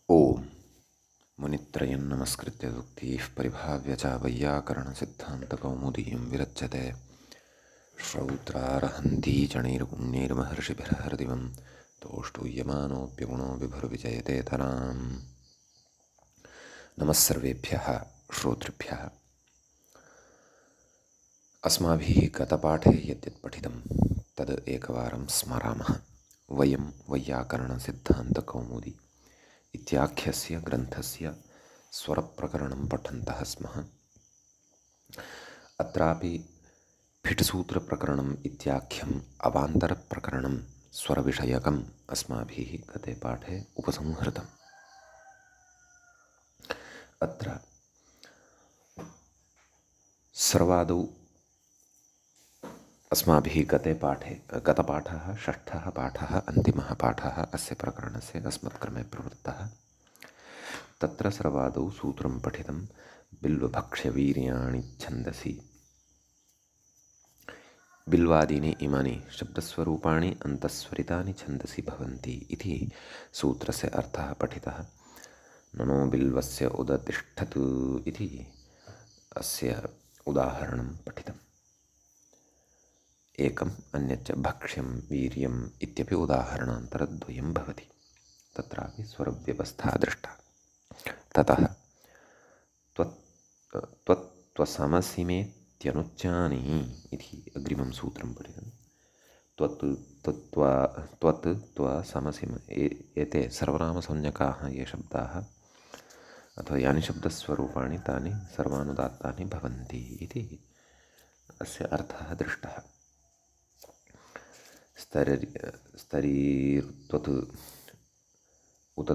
ओम मुनित्रयं नमस्कृत्य दुक्तिः परिभाव्य च वैयाकरणसिद्धान्तकौमुदीं विरच्यते श्रौत्रारहन्ती चणैर्पुण्यैर्महर्षिभिर्हरदिवं तोष्टूयमानोऽप्यगुणो विभुर्विजयते तराम्। नमः सर्वेभ्यः श्रोतृभ्यः। अस्माभिः गतपाठे यद्यत् पठितं तद् एकवारं स्मरामः। वयं वैयाकरणसिद्धान्तकौमुदी इत्याख्यस्य ग्रन्थस्य स्वरप्रकरणं पठन्तः स्मः। अत्रापि फिट्सूत्रप्रकरणम् इत्याख्यम् अवान्तरप्रकरणं स्वरविषयकम् अस्माभिः गते पाठे उपसंहृतम्। अत्र सर्वादौ अस्माभिः गतपाठः षष्ठः पाठः अन्तिमः पाठः अस्य प्रकरणस्य अस्मत्क्रमे प्रवृत्तः। तत्र सर्वादौ सूत्रं पठितं बिल्वभक्ष्यवीर्याणि छन्दसि। बिल्वादीनि इमानि शब्दस्वरूपाणि अन्तस्वरितानि छन्दसि भवन्ति इति सूत्रस्य अर्थः पठितः। ननो बिल्वस्य उदतिष्ठतु इति अस्य उदाहरणं पठितम्। एकम् अन्यच्च भक्ष्यं वीर्यम् इत्यपि उदाहरणान्तरद्वयं भवति। तत्रापि स्वरव्यवस्था दृष्टा। ततः त्वत्त्वसमसिमेत्यनुच्चानि इति अग्रिमं सूत्रं पठितं। त्वत् त्वसमसिम एते सर्वनामसंज्ञकाः ये शब्दाः अथवा यानि शब्दस्वरूपाणि तानि सर्वानुदात्तानि भवन्ति इति अस्य अर्थः दृष्टः। स्तरीर्त्वत् उत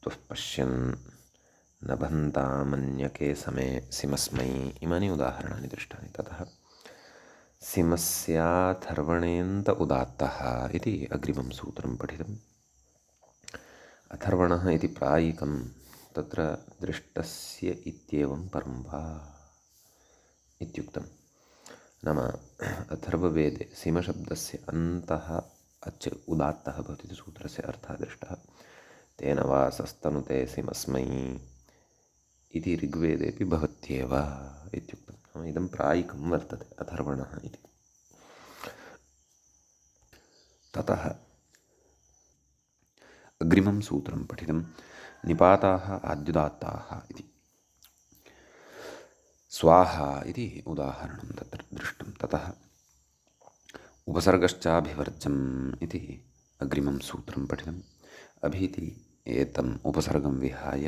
त्वः पश्यन् नभन्तामन्यके समे सिमस्मै इमानि उदाहरणानि दृष्टानि। ततः सिमस्याथर्वणेन्त उदात्तः इति अग्रिमं सूत्रं पठितम्। अथर्वणः इति प्रायिकं तत्र दृष्टस्य इत्येवं परं वा इत्युक्तं। नाम अथर्ववेदे सिमशब्दस्य अन्तः अच् उदात्तः भवति इति सूत्रस्य अर्थः दृष्टः। तेन वा सस्तनुते सिमस्मै इति ऋग्वेदेपि भवत्येव इत्युक्तं। नाम इदं प्रायिकं वर्तते अथर्वणः इति। ततः अग्रिमं सूत्रं पठितं निपाताः आद्युदात्ताः इति। स्वाहा इति उदाहरणं तत्र दृष्टं। ततः उपसर्गश्चाभिवर्जम् इति अग्रिमं सूत्रं पठितम्। अभीति एतम् उपसर्गं विहाय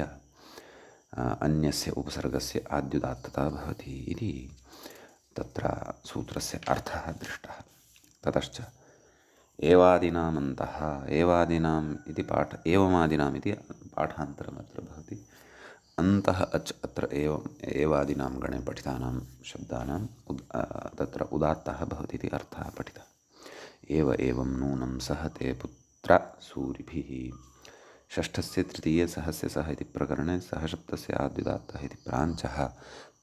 अन्यस्य उपसर्गस्य आद्युदात्तता भवति इति तत्र सूत्रस्य अर्थः दृष्टः। ततश्च एवादीनामन्तः एवादीनाम् इति एवमादीनाम् इति पाठान्तरमत्र भवति। अन्तः अच् अत्र एवादीनां गणे पठितानां शब्दानां तत्र उदात्तः भवति इति अर्थः पठितः। एवं नूनं सह ते पुत्र सूरिभिः। षष्ठस्य तृतीये सहस्य सः इति प्रकरणे सः शब्दस्य आद्युदात्तः इति प्राञ्चः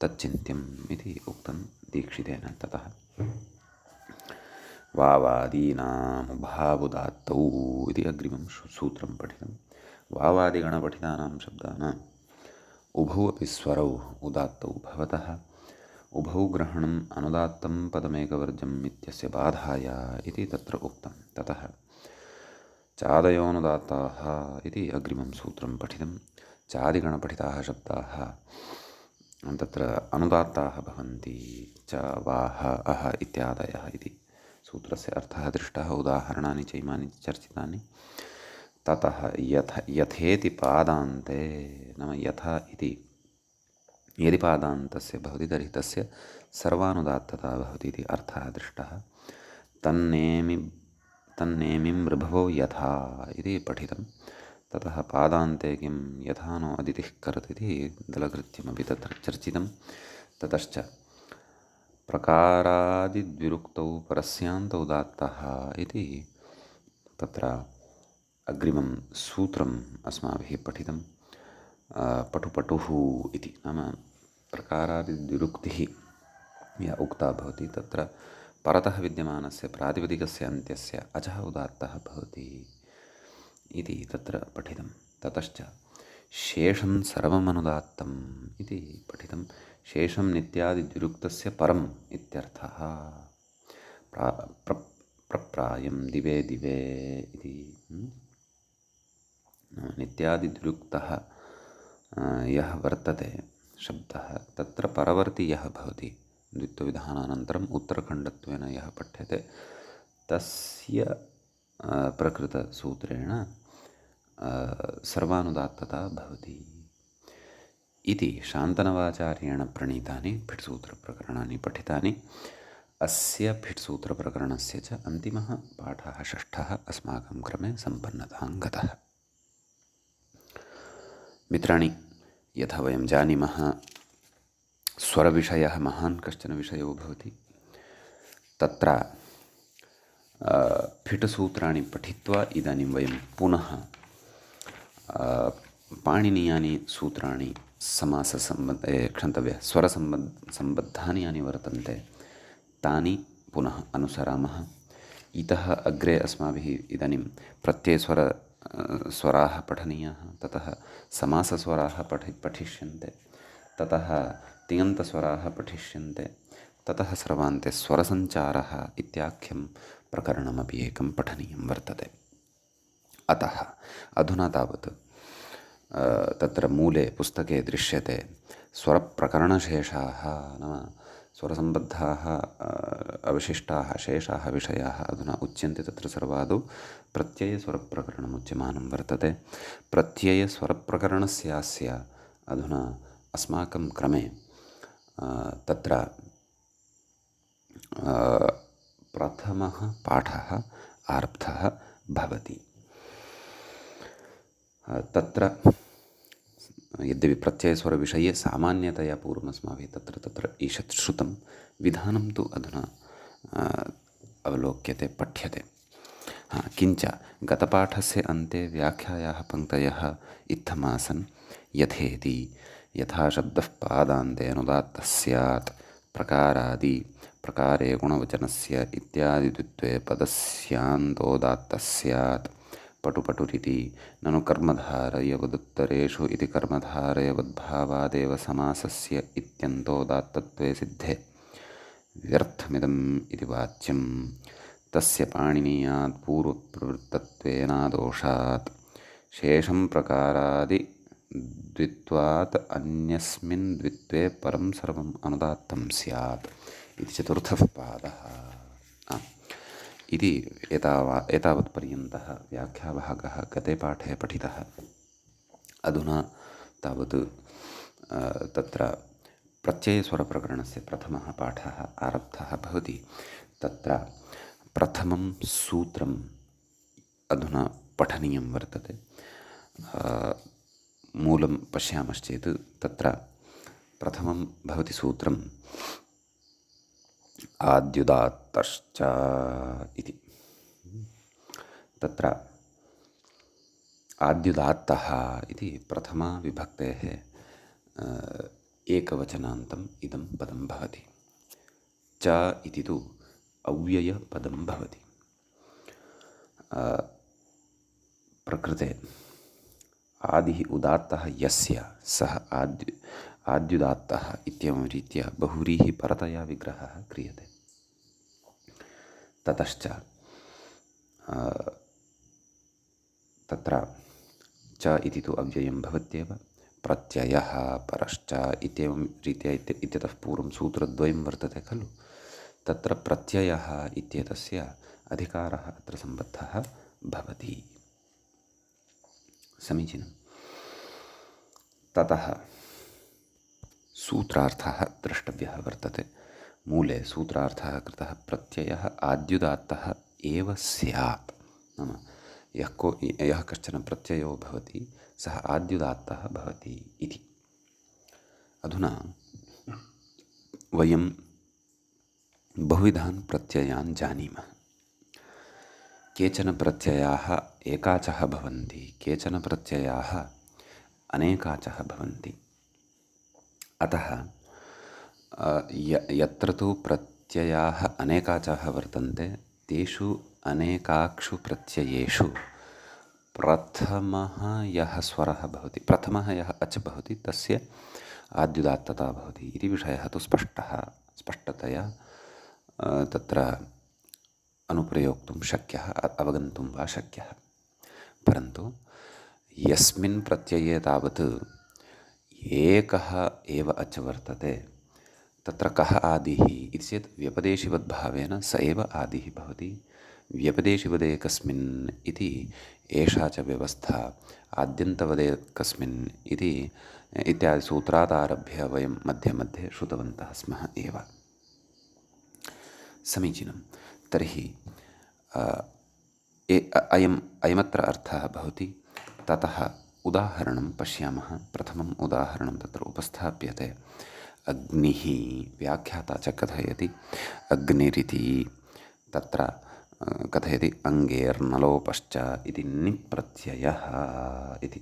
तच्चिन्त्यम् इति उक्तं दीक्षितेन। ततः वावादीनामुभावुदात्तौ इति अग्रिमं सूत्रं पठितं। वावादिगणपठितानां शब्दानाम् उभौ अपि स्वरौ उदात्तौ भवतः उभौ ग्रहणम् अनुदात्तं पदमेकवर्जम् इत्यस्य बाधाय इति तत्र उक्तं। ततः चादयोनुदात्ताः इति अग्रिमं सूत्रं पठितं। चादिगणपठिताः शब्दाः तत्र अनुदात्ताः भवन्ति। च वाह अह इत्यादयः इति सूत्रस्य अर्थः दृष्टः। उदाहरणानि च इमानि चर्चितानि। ततः यथेति पादान्ते नाम यथा इति यदि पादान्तस्य भवति तर्हि तस्य सर्वानुदात्तता भवति इति अर्थः दृष्टः। तन्नेमिं ऋभवो यथा इति पठितं। ततः पादान्ते किं यथा नो अदितिः करत् इति दलकृत्यमपि तत्र चर्चितं। ततश्च प्रकारादिद्विरुक्तौ परस्यान्त उदात्तः इति तत्र अग्रिमं सूत्रम् अस्माभिः पठितं। पटुपटुः इति नाम प्रकारादिद्विरुक्तिः या उक्ता भवति तत्र परतः विद्यमानस्य प्रातिपदिकस्य अन्त्यस्य अचः उदात्तः भवति इति तत्र पठितं। ततश्च शेषं सर्वमनुदात्तम् इति पठितं। शेषं नित्यादिद्युरुक्तस्य परम् इत्यर्थः। प्रा प्र प्रप्रायं दिवे दिवे इति नित्यादिद्युरुक्तः यः वर्तते शब्दः तत्र परवर्ती यः भवति द्वित्वविधानानन्तरम् उत्तरखण्डत्वेन यः पठ्यते तस्य प्रकृतसूत्रेण सर्वानुदात्तता भवति इति शान्तनवाचार्येण प्रणीतानि भिट्सूत्रप्रकरणानि पठितानि। अस्य भिट्सूत्रप्रकरणस्य च अन्तिमः पाठः षष्ठः अस्माकं क्रमे सम्पन्नतां गतः। मित्राणि, यथा वयं जानीमः स्वरविषयः महान् कश्चन विषयो भवति। तत्र फिटसूत्राणि पठित्वा इदानीं वयं पुनः पाणिनीयानि सूत्राणि स्वरसम्बद्धानि यानि वर्तन्ते तानि पुनः अनुसरामः। इतः अग्रे अस्माभिः इदानीं स्वराः पठनीयाः, ततः समासस्वराः पठिष्यन्ते, ततः तिङन्तस्वराः पठिष्यन्ते, ततः सर्वान्ते स्वरसञ्चारः इत्याख्यं प्रकरणमपि एकं पठनीयं वर्तते। अतः अधुना तावत् तत्र मूले पुस्तके दृश्यते स्वरप्रकरणशेषाः, नाम स्वरसम्बद्धाः अवशिष्टाः शेषाः विषयाः अधुना उच्यन्ते। तत्र सर्वादौ प्रत्ययस्वरप्रकरणम् उच्यमानं वर्तते। प्रत्ययस्वरप्रकरणस्यास्य अधुना अस्माकं क्रमे तत्र प्रथमः पाठः आरब्धः भवति। तत्र यद्यपि प्रत्ययस्वरविषये सामान्यतया पूर्वमस्माभिः तत्र ईषत् श्रुतं, विधानं तु अधुना अवलोक्यते, पठ्यते। किञ्च गतपाठस्य अन्ते व्याख्यायाः पङ्क्तयः इत्थमासन्। यथेति यथा शब्दः पादान्ते अनुदात्तः स्यात्, प्रकारादि प्रकारे गुणवचनस्य इत्यादि द्वित्वे पदस्यान्तोदात्तः स्यात्, पटुपटुरिति ननु कर्मधारयवदुत्तरेषु इति कर्मधारयवद्भावादेव समासस्य इत्यन्तोदात्तत्वे सिद्धे व्यर्थमिदम् इति वाच्यं तस्य पाणिनीयात् पूर्वप्रवृत्तत्वेनादोषात् शेषं प्रकारादि द्वित्वात् अन्यस्मिन् द्वित्वे परं सर्वम् अनुदात्तं स्यात् इति चतुर्थः पादः। इति एतावत्पर्यन्तः व्याख्याभागः गते पाठे पठितः। अधुना तावत् तत्र प्रत्ययस्वरप्रकरणस्य प्रथमः पाठः आरब्धः भवति। तत्र प्रथमं सूत्रम् अधुना पठनीयं वर्तते। मूलं पश्यामश्चेत् तत्र प्रथमं भवति सूत्रम् आद्युदात्तश्च इति। तत्र आद्युदात्तः इति प्रथमा विभक्तेः एकवचनान्तम् इदं पदं भवति। च इति तु अव्ययपदं भवति। प्रकृते आदिः उदात्तः यस्य सः आद्युदात्तः इत्येवं रीत्या बहुव्रीहिपरतया विग्रहः क्रियते। ततश्च तत्र च इति तु अव्ययं भवत्येव, प्रत्ययः परश्च इत्येवं रीत्या इत्यतः पूर्वं सूत्रद्वयं वर्तते खलु। तत्र प्रत्ययः इत्येतस्य अधिकारः अत्र सम्बद्धः भवति। समीचीनं। ततः सूत्रार्थः द्रष्टव्यः वर्तते। मूले सूत्रार्थः कृतः प्रत्ययः आद्युदात्तः एव स्यात्, नाम यः कश्चन प्रत्ययो भवति सः आद्युदात्तः भवति इति। अधुना वयं बहुविधान् प्रत्ययान् जानीमः। केचन प्रत्ययाः एकाचः भवन्ति, केचन प्रत्ययाः अनेकाचः भवन्ति। अतः यत्र तु प्रत्ययाः अनेकाचः वर्तन्ते तेषु अनेकाक्षु प्रत्ययेषु प्रथमः यः स्वरः भवति, प्रथमः यः अच् भवति तस्य आद्युदात्तता भवति इति विषयः तु स्पष्टतया तत्र अनुप्रयोक्तुं शक्यः, अवगन्तुं वा शक्यः। परन्तु यस्मिन् प्रत्यये तावत् एकः एव अच् वर्तते, तत्र कः आदिः इति चेत् व्यपदेशिवद्भावेन स एव आदिः भवति। व्यपदेशिवदेकस्मिन् इति एषा च व्यवस्था, आद्यन्तवदेकस्मिन् इति इत्यादि सूत्रादारभ्य वयं मध्ये मध्ये श्रुतवन्तः स्मः एव। समीचीनं। तर्हि अयमत्र अर्थः भवति। ततः उदाहरणं पश्यामः। प्रथमम् उदाहरणं तत्र उपस्थाप्यते। अग्निः, व्याख्याता च कथयति अग्निरिति तत्र कथयति अङ्गेर्नलोपश्च इति निप् प्रत्ययः इति।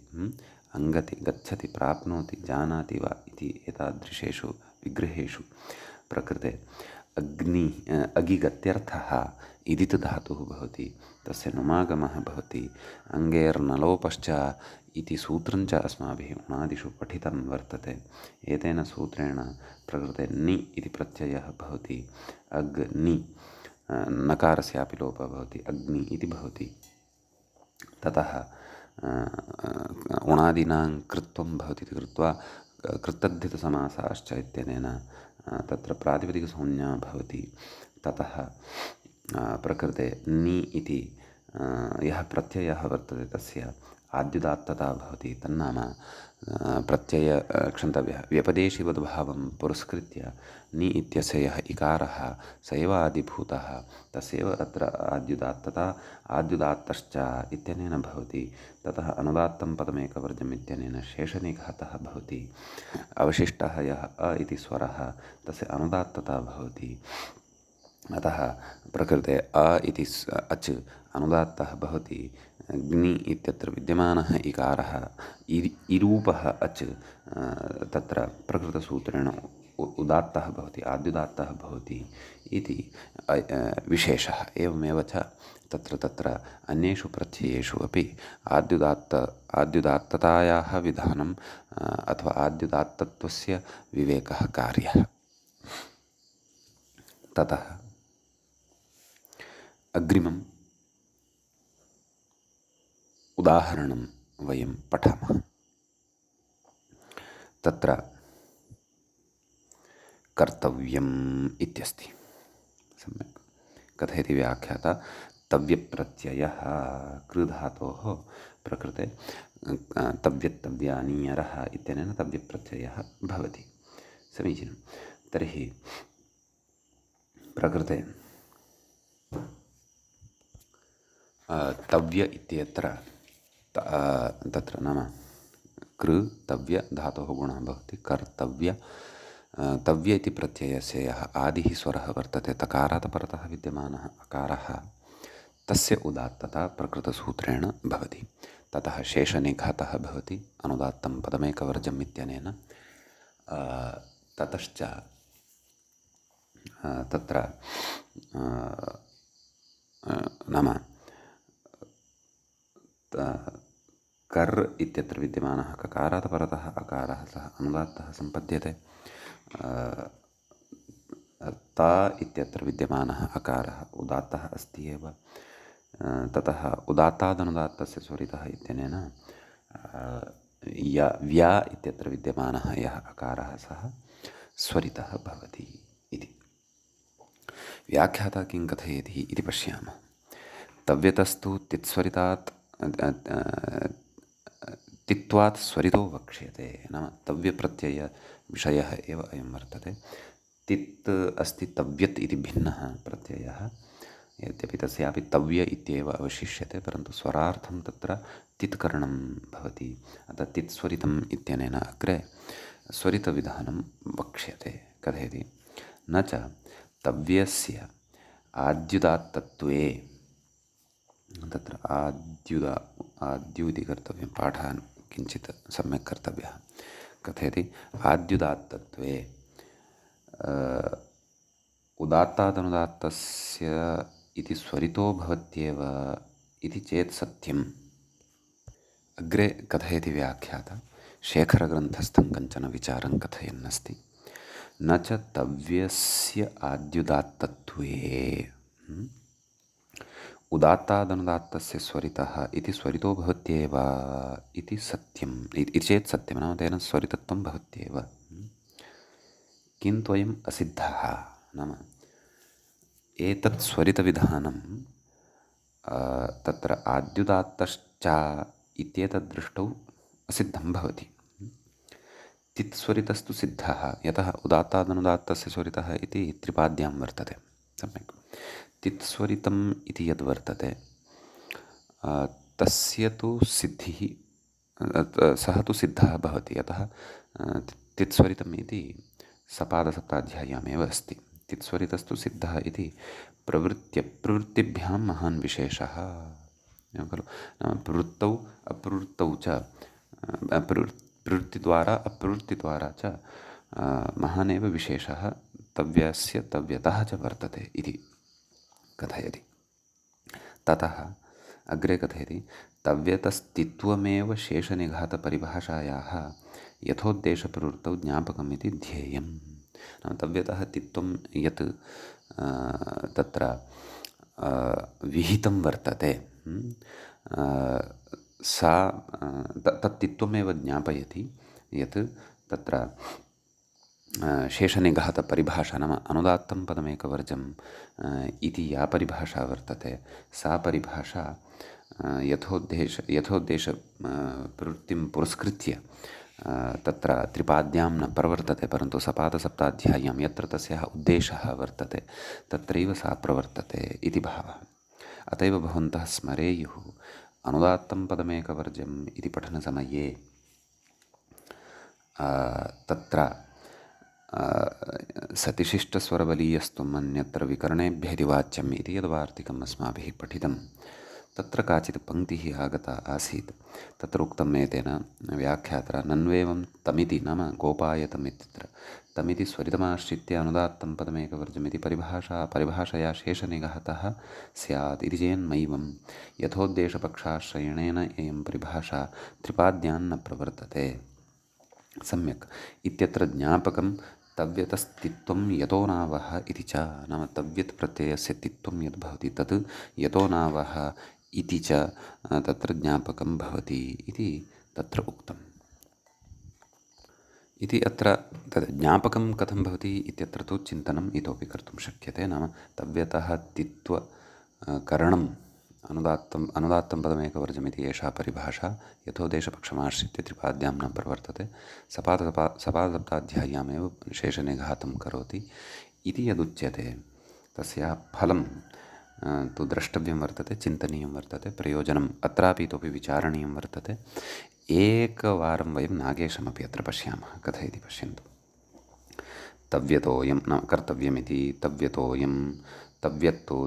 अङ्गति, गच्छति, प्राप्नोति, जानाति वा इति एतादृशेषु विग्रहेषु प्रकृते अगिगत्यर्थः इदित् धातुः भवति, तस्य नुमागमः भवति। अङ्गेर्नलोपश्च इति सूत्रञ्च अस्माभिः उणादिषु पठितं वर्तते। एतेन सूत्रेण प्रकृते नि इति प्रत्ययः भवति। अग्नि, नकारस्यापि लोपः भवति, अग्नि इति भवति। ततः उणादीनां कृत्वं भवति इति कृत्वा कृत्तद्धितसमासाश्च इत्यनेन तत्र प्रातिपदिकसंज्ञा भवति। ततः प्रकृते नि इति यः प्रत्ययः वर्तते तस्य आद्युदात्तता भवति। तन्नाम क्षन्तव्यः व्यपदेशिवद्भावं पुरस्कृत्य नि इत्यस्य यः इकारः स एव आदिभूतः, तस्यैव अत्र आद्युदात्तता, आद्युदात्तश्च इत्यनेन भवति। ततः अनुदात्तं पदमेकवर्जम् इत्यनेन शेषनिघातः भवति। अवशिष्टः यः अ इति स्वरः तस्य अनुदात्तता भवति। अतः प्रकृते अ इति अच् अनुदात्तः भवति। ग्नि इत्यत्र विद्यमानः इकारः इरूपः अच् तत्र प्रकृतसूत्रेण उदात्तः भवति, आद्युदात्तः भवति इति विशेषः। एवमेव च तत्र अन्येषु प्रत्ययेषु अपि आद्युदात्ततायाः विधानम् अथवा आद्युदात्तत्वस्य विवेकः कार्यः। ततः अग्रिमम् उदाहरणं वयं पठामः। तत्र कर्तव्यम् इत्यस्ति। सम्यक् कथयति व्याख्याता। तव्यप्रत्ययः कृधातोः प्रकृते तव्यत्तव्यानीयरः इत्यनेन तव्यप्रत्ययः भवति। समीचीनं। तर्हि प्रकृते तव्य इत्यत्र तत्र नाम कृ तव्य धातोः गुणः भवति। कर्तव्य, तव्य इति प्रत्ययस्य यः आदिः स्वरः वर्तते, तकारात् परतः विद्यमानः अकारः, तस्य उदात्तता प्रकृतसूत्रेण भवति। ततः शेषनिघातः भवति अनुदात्तं पदमेकवर्जम् इत्यनेन। ततश्च तत्र नाम कर् इत्यत्र विद्यमानः ककारात् परतः अकारः सः अनुदात्तः सम्पद्यते। ता इत्यत्र विद्यमानः अकारः उदात्तः अस्ति एव। ततः उदात्तादनुदात्तस्य स्वरितः इत्यनेन व्या इत्यत्र विद्यमानः यः अकारः सः स्वरितः भवति इति। व्याख्याता किं कथयति इति पश्यामः। तव्यतस्तु तित्स्वरितात् तित्वात् स्वरितो वक्ष्यते। नाम तव्यप्रत्ययविषयः एव अयं वर्तते। तित् अस्ति, तव्यत् इति भिन्नः प्रत्ययः, यद्यपि तस्यापि तव्य इत्येव अवशिष्यते, परन्तु स्वरार्थं तत्र तित्करणं भवति। अतः तित्स्वरितम् इत्यनेन अग्रे स्वरितविधानं वक्ष्यते। कथयति न च तव्यस्य आद्युदात्तत्वे, तत्र आद्यु इति कर्तव्यं, पाठः किञ्चित् सम्यक् कर्तव्यः। कथयति आद्युदात्तत्वे उदात्तादनुदात्तस्य इति स्वरितो भवत्येव इति चेत् सत्यम् अग्रे कथयति व्याख्याता शेखरग्रन्थस्थं कञ्चन विचारं कथयन्नस्ति। न च तव्यस्य आद्युदात्तत्वे उदात्तादनुदात्तस्य स्वरितः इति स्वरितो भवत्येव इति सत्यम् इति चेत् सत्यं, नाम तेन स्वरितत्वं भवत्येव। किन्तु अयम् असिद्धः, नाम एतत् स्वरितविधानं तत्र आद्युदात्तश्च इत्येतद् दृष्टौ असिद्धं भवति। तित्स्वरितस्तु सिद्धः, यतः उदात्तादनुदात्तस्य स्वरितः इति त्रिपाद्यां वर्तते। सम्यक्। तित्स्वरितम् इति यद् वर्तते तस्य तु सिद्धिः, सः तु सिद्धः भवति, यतः तित्स्वरितम् इति सपादसप्ताध्याय्यामेव अस्ति। तित्स्वरितस्तु सिद्धः इति प्रवृत्तिभ्यां महान् विशेषः, एवं खलु। नाम प्रवृत्तौ अप्रवृत्तौ च, प्रवृत्तिद्वारा अप्रवृत्तिद्वारा च महानेव विशेषः तव्यस्य तव्यतः च वर्तते इति कथयति। ततः अग्रे कथयति तव्यतस्तित्वमेव शेषनिघातपरिभाषायाः यथोद्देशप्रवृत्तौ ज्ञापकम् इति ध्येयम्। नाम तव्यतः तित्वं यत् तत्र विहितं वर्तते, सा तत्तित्वमेव ज्ञापयति यत् तत्र शेषनिघातपरिभाषा, नाम अनुदात्तं पदमेकवर्जम् इति या परिभाषा वर्तते सा परिभाषा यथोद्देश प्रवृत्तिं पुरस्कृत्य तत्र त्रिपाद्यां न प्रवर्तते, परन्तु सपादसप्ताध्याय्यां यत्र तस्याः उद्देशः वर्तते तत्रैव सा प्रवर्तते इति भावः। अत एव भवन्तः स्मरेयुः अनुदात्तं पदमेकवर्जम् इति पठनसमये तत्र सतिशिष्टस्वरबलीयस्त्वम् अन्यत्र विकरणेभ्यः इति वाच्यम् इति यद्वार्तिकम् अस्माभिः पठितं, तत्र काचित् पङ्क्तिः आगता आसीत्। तत्र उक्तम् एतेन व्याख्यात्रा नन्वेवं तमिति, नाम गोपायतमित्यत्र तमिति स्वरितमाश्रित्य अनुदात्तं पदमेकवर्जमिति परिभाषया शेषनिघातः स्यात् इति चेन्मैवं यथोद्देशपक्षाश्रयणेन इयं परिभाषा त्रिपाद्यान्न प्रवर्तते। सम्यक्। इत्यत्र ज्ञापकं तव्यतस्तित्वं यतो नावः इति च, नाम तव्यत् प्रत्ययस्य तित्वं यद् भवति तत् यतो नावः इति च तत्र ज्ञापकं भवति इति तत्र उक्तम्। इति अत्र तद् ज्ञापकं कथं भवति इत्यत्र तु चिन्तनम् इतोपि कर्तुं शक्यते। नाम तव्यतः तित्वकरणम् अनुदात्तं पदमेकवर्जमिति एषा परिभाषा यथोदेशपक्षमाश्रित्य त्रिपाद्यां न प्रवर्तते, सपादसप्ताध्याय्यामेव शेषनिघातं करोति इति यदुच्यते तस्याः फलं तु द्रष्टव्यं वर्तते, चिन्तनीयं वर्तते, प्रयोजनम् अत्रापि इतोपि विचारणीयं वर्तते। एकवारं वयं नागेशमपि अत्र पश्यामः, कथयति पश्यन्तु। तव्यतोऽयं नाम कर्तव्यमिति, तव्यतोऽयं तव्यत्तो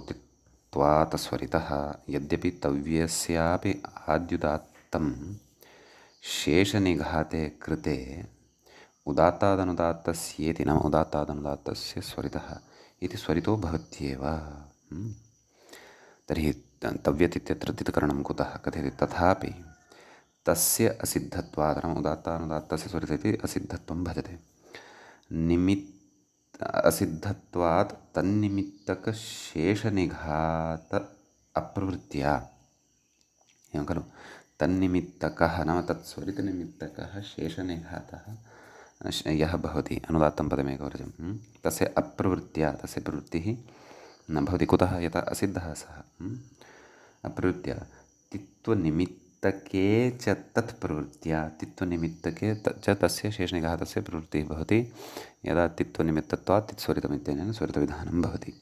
त्वातस्वरितः यद्यपि तव्यस्यापि आद्युदात्तं शेषनिघाते कृते उदात्तादनुदात्तस्येति, नाम उदात्तादनुदात्तस्य स्वरितः इति स्वरितो भवत्येव। तर्हि तव्यत् इत्यत्र तित्करणं कुतः कथयति, तथापि तस्य असिद्धत्वात्, नाम उदात्तानुदात्तस्य स्वरितः इति असिद्धत्वं भजते, असिद्धत्वात् तन्निमित्तकशेषनिघात अप्रवृत्त्या, एवं खलु। तन्निमित्तकः नाम तत्स्वरितनिमित्तकः शेषनिघातः यः भवति अनुदात्तं पदमेकवर्जं, तस्य अप्रवृत्त्या, तस्य प्रवृत्तिः न भवति। कुतः? यथा असिद्धः सः, अप्रवृत्त्या तित्वनिमित्तके च तत्प्रवृत्त्या, तित्वनिमित्तके च तस्य शेषनिघातस्य प्रवृत्तिः भवति। यदा तित्वनिमित्तत्वात् तित्स्वरितमित्यनेन स्वरितविधानं भवति।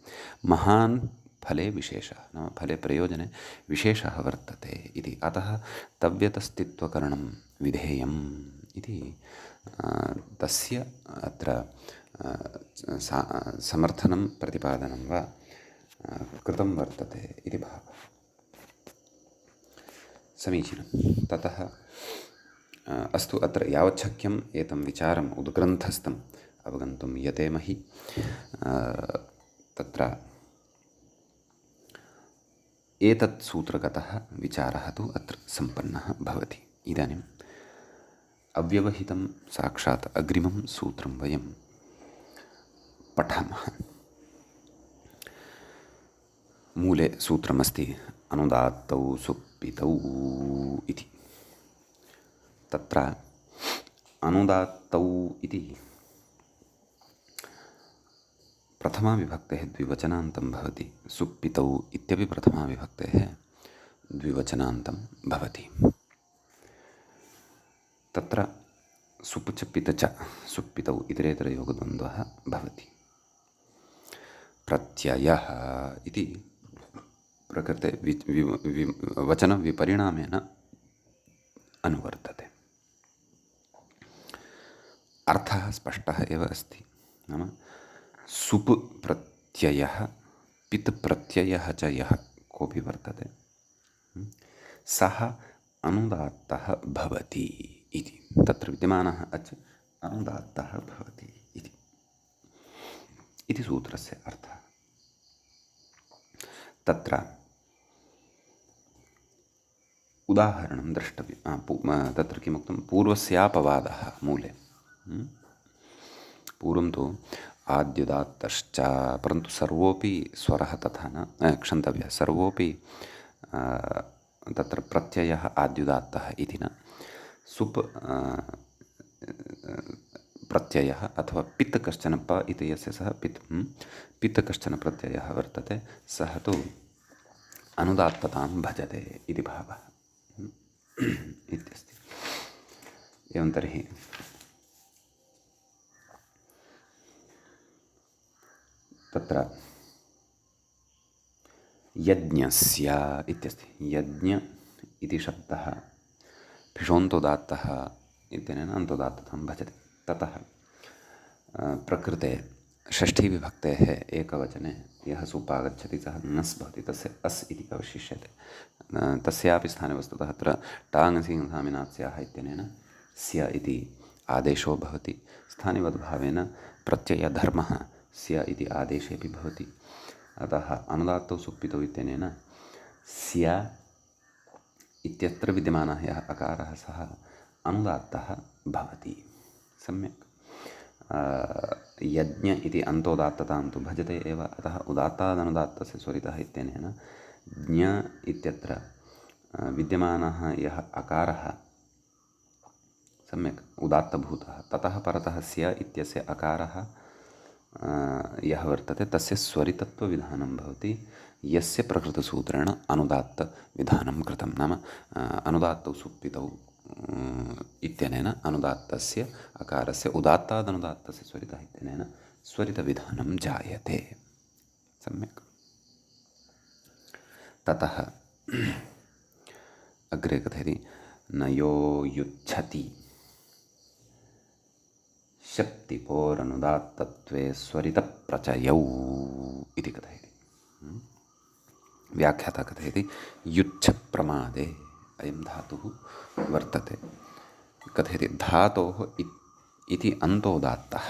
महान् फले विशेषः, नाम फले प्रयोजने विशेषः वर्तते इति। अतः तव्यतस्तित्वकरणं विधेयम् इति तस्य अत्र समर्थनं प्रतिपादनं वा कृतं वर्तते इति भावः। समीचीनं। ततः अस्तु, अत्र यावच्छक्यम् एतं विचारम् उद्ग्रन्थस्थम् अवगन्तुं यतेमहि। तत्र एतत् सूत्रगतः विचारः तु अत्र सम्पन्नः भवति। इदानीम् अव्यवहितं साक्षात् अग्रिमं सूत्रं वयं पठामः। मूले सूत्रमस्ति अनुदात्तौ सुप्पितौ इति। तत्र अनुदात्तौ इति प्रथमाविभक्तेः द्विवचनान्तं भवति, सुप्पितौ इत्यपि प्रथमाविभक्तेः द्विवचनान्तं भवति। तत्र सुप् च पित च सुप्पितौ इतरेतरयोगद्वन्द्वः भवति। प्रत्ययः इति प्रकृते वचनविपरिणामेन अनुवर्तते। अर्थः स्पष्टः एव अस्ति। नाम सुप् प्रत्ययः पित् प्रत्ययः च यः कोऽपि वर्तते सः अनुदात्तः भवति इति। तत्र विद्यमानः अच् अनुदात्तः भवति इति सूत्रस्य अर्थः। तत्र उदाहरणं द्रष्टव्यं। तत्र किमुक्तं, पूर्वस्यापवादः मूले। पूर्वं तु आद्युदात्तश्च, परन्तु सर्वोऽपि स्वरः तथा न क्षन्तव्यः, सर्वोऽपि तत्र प्रत्ययः आद्युदात्तः इति न। सुप् प्रत्ययः अथवा पित् कश्चन प इति यस्य सः पित् कश्चन प्रत्ययः वर्तते, सः तु अनुदात्ततां भजते इति भावः इत्यस्ति। एवं तर्हि तत्र यज्ञस्य इत्यस्ति। यज्ञ इति शब्दः भिषोन्तोदात्तः इत्यनेन अन्तोदात्ततां भजते। ततः प्रकृते षष्ठीविभक्तेः एकवचने यः सुप् आगच्छति सः नस् भवति, तस्य अस् इति अवशिष्यते। तस्यापि स्थाने वस्तुतः अत्र टाङ्सिंहामिनात्स्याः इत्यनेन स्य इति आदेशो भवति। स्थानिवद्भावेन प्रत्ययधर्मः स्य इति आदेशेऽपि भवति। अतः अनुदात्तौ सुप्पितौ इत्यनेन स्य इत्यत्र विद्यमानः यः अकारः सः अनुदात्तः भवति। सम्यक्। यज्ञ इति अन्तोदात्ततां तु भजते एव। अतः उदात्तादनुदात्तस्य स्वरितः इत्यनेन ज्ञ इत्यत्र विद्यमानः यः अकारः सम्यक् उदात्तभूतः, ततः परतः स्य इत्यस्य अकारः यः वर्तते तस्य स्वरितत्वविधानं भवति, यस्य प्रकृतसूत्रेण अनुदात्तविधानं कृतं। नाम अनुदात्तौ सुप्पितौ इत्यनेन अनुदात्तस्य अकारस्य उदात्तादनुदात्तस्य स्वरितः इत्यनेन स्वरितविधानं जायते। सम्यक्। ततः अग्रे कथयति नयो युच्छति शक्तिपोरनुदात्तत्वे स्वरितप्रचयौ इति कथयति। व्याख्याता कथयति युच्छ प्रमादे अयं धातुः वर्तते। कथयति धातोः इति अन्तोदात्तः।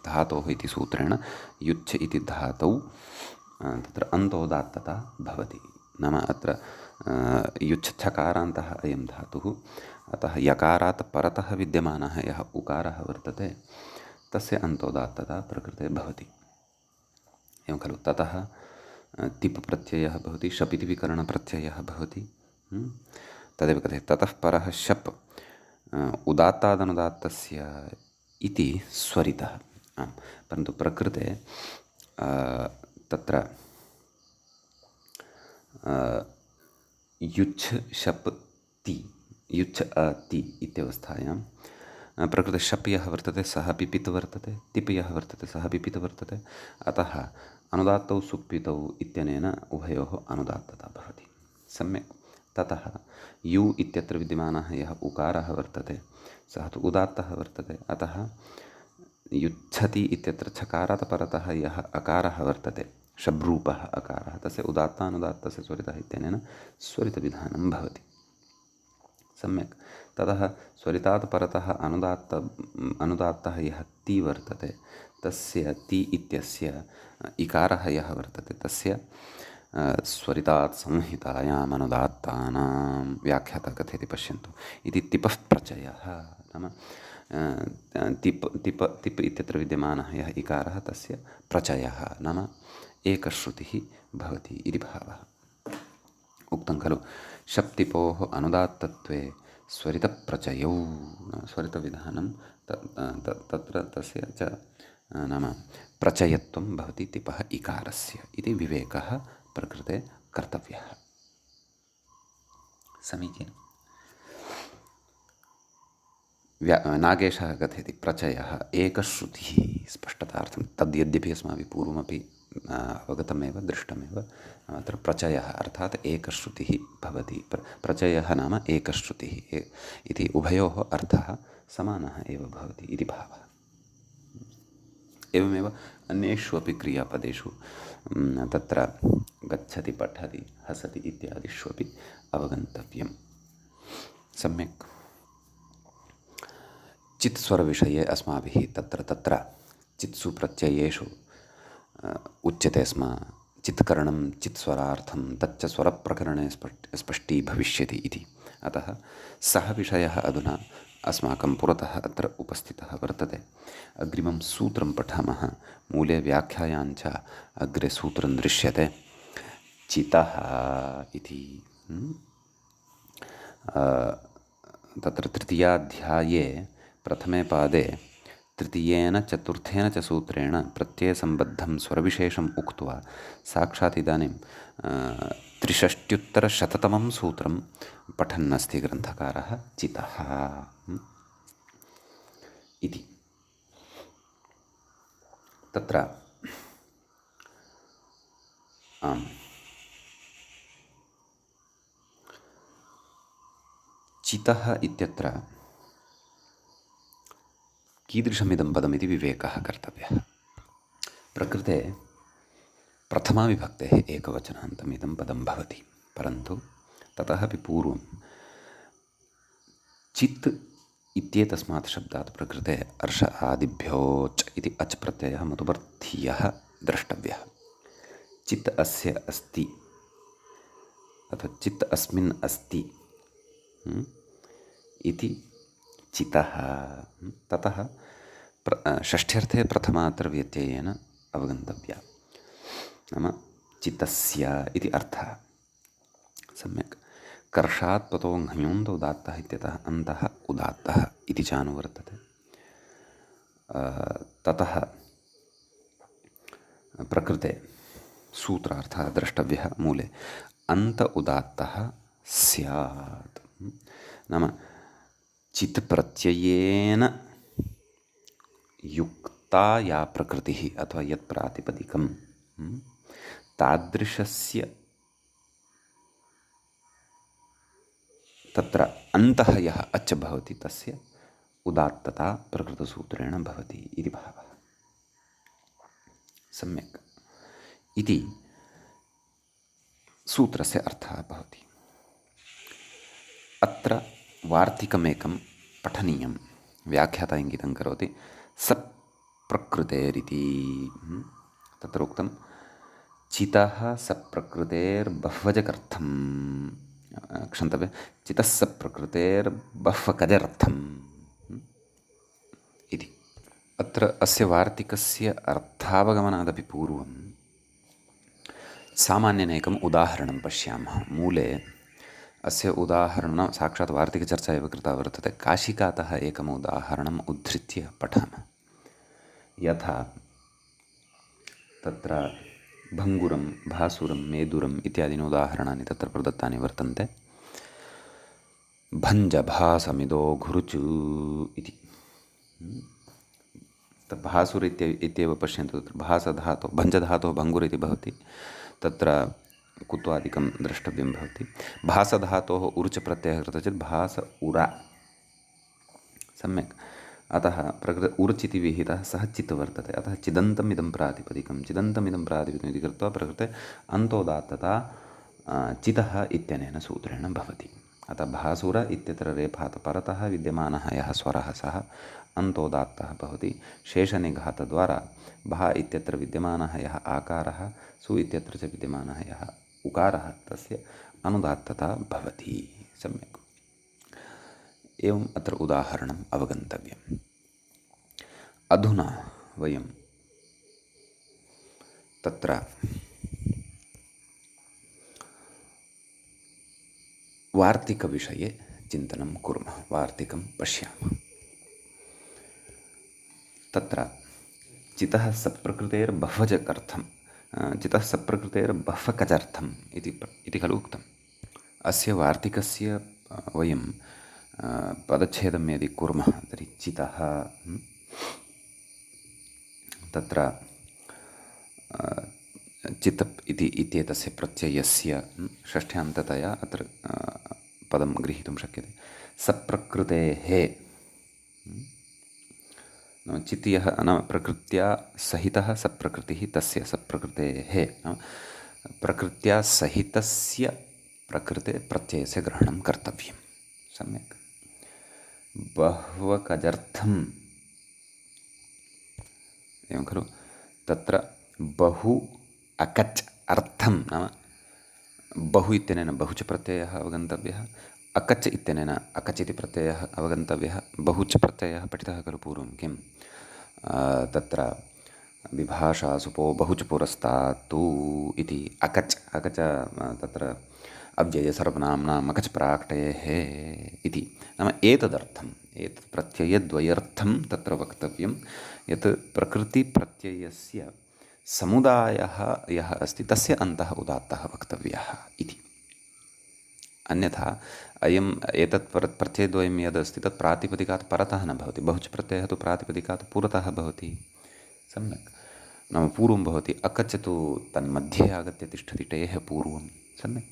धातोः इति सूत्रेण युच्छ इति धातौ तत्र अन्तोदात्तता भवति। नाम अत्र युच्छकारान्तः अयं धातुः, अतः यकारात् परतः विद्यमानः यः उकारः वर्तते तस्य अन्तोदात्तता प्रकृते भवति। एवं खलु। ततः तिप् प्रत्ययः भवति, शप् इति विकरणप्रत्ययः भवति। तदेव कथयति। ततः परः शप् उदात्तादनुदात्तस्य इति स्वरितः। परन्तु प्रकृते तत्र युच्छ शप् ति, युच्छ ति इत्यवस्थायां प्रकृते शप् यः वर्तते सः अपि पित् वर्तते, तिप् यः वर्तते सः अपि पित् वर्तते। अतः अनुदात्तौ सुप्पितौ इत्यनेन उभयोः अनुदात्तता भवति। सम्यक्। ततः यु इत्यत्र विद्यमानः यः उकारः वर्तते सः तु उदात्तः वर्तते। अतः युच्छति इत्यत्र छकारात् परतः यः अकारः वर्तते, शब्रूपः अकारः, तस्य उदात्तानुदात्तस्य स्वरितः इत्यनेन स्वरितविधानं भवति। सम्यक्। ततः स्वरितात् परतः अनुदात्तः यः ति वर्तते तस्य ति इत्यस्य इकारः यः वर्तते तस्य स्वरितात् संहितायामनुदात्तानां व्याख्याता कथयति पश्यन्तु इति तिपः प्रचयः नाम तिप् इत्यत्र विद्यमानः यः इकारः तस्य प्रचयः नाम एकश्रुतिः भवति इति भावः उक्तं खलु शप्तिपोः अनुदात्तत्वे स्वरितप्रचयौ स्वरितविधानं तत्र तस्य च नाम प्रचयत्वं भवति तिपः इकारस्य इति विवेकः प्रकृते कर्तव्यः समीचीनम् नागेशः कथयति प्रचयः एकश्रुतिः स्पष्टतार्थं तद् यद्यपि अस्माभिः पूर्वमपि अवगतमेव दृष्टमेव अत्र प्रचयः अर्थात् एकश्रुतिः भवति प्रचयः नाम एकश्रुतिः इति उभयोः अर्थः समानः एव भवति इति भावः एवमेव अन्येषु अपि क्रियापदेषु तत्र गच्छति पठति हसति इत्यादिषु अपि अवगन्तव्यं सम्यक् चित्स्वरविषये अस्माभिः तत्र चित्सु प्रत्ययेषु उच्यते स्म चित्करणं चित्स्वरार्थं तच्च स्वरप्रकरणे स्पष्टी भविष्यति इति अतः सः विषयः अधुना अस्माकं पुरतः अत्र उपस्थितः वर्तते अग्रिमं सूत्रं पठामः मूले व्याख्यायाञ्च अग्रे सूत्रं दृश्यते चितः इति तत्र तृतीयाध्याये प्रथमे पादे तृतीयेन चतुर्थेन च सूत्रेण प्रत्ययसम्बद्धं स्वरविशेषम् उक्त्वा साक्षात् इदानीं 63 सूत्रं पठन्नस्ति ग्रन्थकारः चितः इति तत्र चितः इत्यत्र कीदृशमिदं पदमिति विवेकः कर्तव्यः प्रकृते प्रथमाविभक्तेः एकवचनान्तमिदं पदं भवति परन्तु ततः अपि पूर्वं चित् इत्येतस्मात् शब्दात् प्रकृते अर्ष आदिभ्योच् इति अच् प्रत्ययः मतुबर्थीयः द्रष्टव्यः चित् अस्य अस्ति अथवा चित् अस्मिन् अस्ति इति चितः ततः षष्ठ्यर्थे प्रथमा अत्र व्यत्ययेन अवगन्तव्या नाम चितस्य इति अर्थः सम्यक् कर्षात् पतो ङञोन्त उदात्तः इत्यतः अन्तः उदात्तः इति चानुवर्तते ततः प्रकृते सूत्रार्थः द्रष्टव्यः मूले अन्त उदात्तः स्यात् नाम चित् प्रत्ययेन युक्ता या प्रकृतिः अथवा यत् प्रातिपदिकं तादृशस्य तत्र अन्तः यः अच् भवति तस्य उदात्तता प्रकृतसूत्रेण भवति इति भावः सम्यक् इति सूत्रस्य अर्थः भवति अत्र वार्तिकमेकं पठनीयं व्याख्याता इङ्गितं करोति सप्रकृतेरिति तत्र उक्तं चितः सप्रकृतेर्बह्वजकर्थं क्षन्तव्यं चितः सप्रकृतेर्बह्वकजर्थम् इति अत्र अस्य वार्तिकस्य अर्थावगमनादपि पूर्वं सामान्यनेकम् उदाहरणं पश्यामः मूले अस्य उदाहरणं साक्षात् वार्तिकचर्चा एव कृता वर्तते काशिकातः एकम् उदाहरणम् उद्धृत्य पठामः यथा तत्र भङ्गुरं भासुरं मेदुरम् इत्यादीनि उदाहरणानि तत्र प्रदत्तानि वर्तन्ते भञ्जभासमिदो घुरुचु इति भासुर इत्येव पश्यन्तु तत्र भासधातोः भञ्जधातोः भङ्गुर इति भवति तत्र कुत्वादिकं द्रष्टव्यं भवति भासधातोः उर्च प्रत्ययः कृतः चेत् भास उरा सम्यक् अतः प्रकृते उर्च् इति विहितः सः चित् वर्तते अतः चिदन्तमिदं प्रातिपदिकं इति कृत्वा प्रकृते अन्तोदात्तता चितः इत्यनेन सूत्रेण भवति अतः भासुर इत्यत्र रेफात् परतः विद्यमानः यः स्वरः सः अन्तोदात्तः भवति शेषनिघातद्वारा भा इत्यत्र विद्यमानः यः आकारः सु इत्यत्र च विद्यमानः यः उकारः तस्य अनुदात्तता भवति। सम्यक्। एवम् अत्र उदाहरणम् अवगन्तव्यम्। अधुना वयं तत्र वार्तिकविषये चिन्तनं कुर्मः, वार्तिकं पश्यामः। तत्र चितः सप्रकृतेर्बह्वजकर्थं चितः सप्रकृतेर्बह्वकजर्थम् इति खलु उक्तम्। अस्य वार्तिकस्य वयं पदच्छेदं यदि कुर्मः तर्हि चितः तत्र चित् इति इत्येतस्य प्रत्ययस्य षष्ठ्यान्ततया अत्र पदं गृहीतुं शक्यते। सप्रकृतेः नाम चित् यः नाम प्रकृत्या सहितः सप्रकृतिः तस्य सप्रकृतेः नाम प्रकृत्या सहितस्य प्रकृते प्रत्ययस्य ग्रहणं कर्तव्यं। सम्यक्। बह्वकजर्थम् एवं खलु। तत्र बहु अकच् अर्थं नाम बहु इत्यनेन बहु च प्रत्ययः अवगन्तव्यः, अकच् इत्यनेन अकच् इति प्रत्ययः अवगन्तव्यः, बहु च प्रत्ययः पठितः खलु पूर्वं। किं तत्र विभाषासुपो बहु च पुरस्तात्तु इति अकच् अकच तत्र अव्ययसर्वनाम्नाम् अकच् प्राक्टेः इति नाम एतदर्थम् एतत् प्रत्ययद्वयर्थं तत्र वक्तव्यं यत् प्रकृतिप्रत्ययस्य समुदायः यः अस्ति तस्य अन्तः उदात्तः वक्तव्यः इति। अन्यथा एतत् प्रत्ययद्वयं यदस्ति तत् प्रातिपदिकात् परतः न भवति। बहुच प्रत्ययः तु प्रातिपदिकात् पुरतः भवति। सम्यक्। नाम पूर्वं भवति, अकच् तु तन्मध्ये आगत्य तिष्ठति टेः पूर्वं। सम्यक्।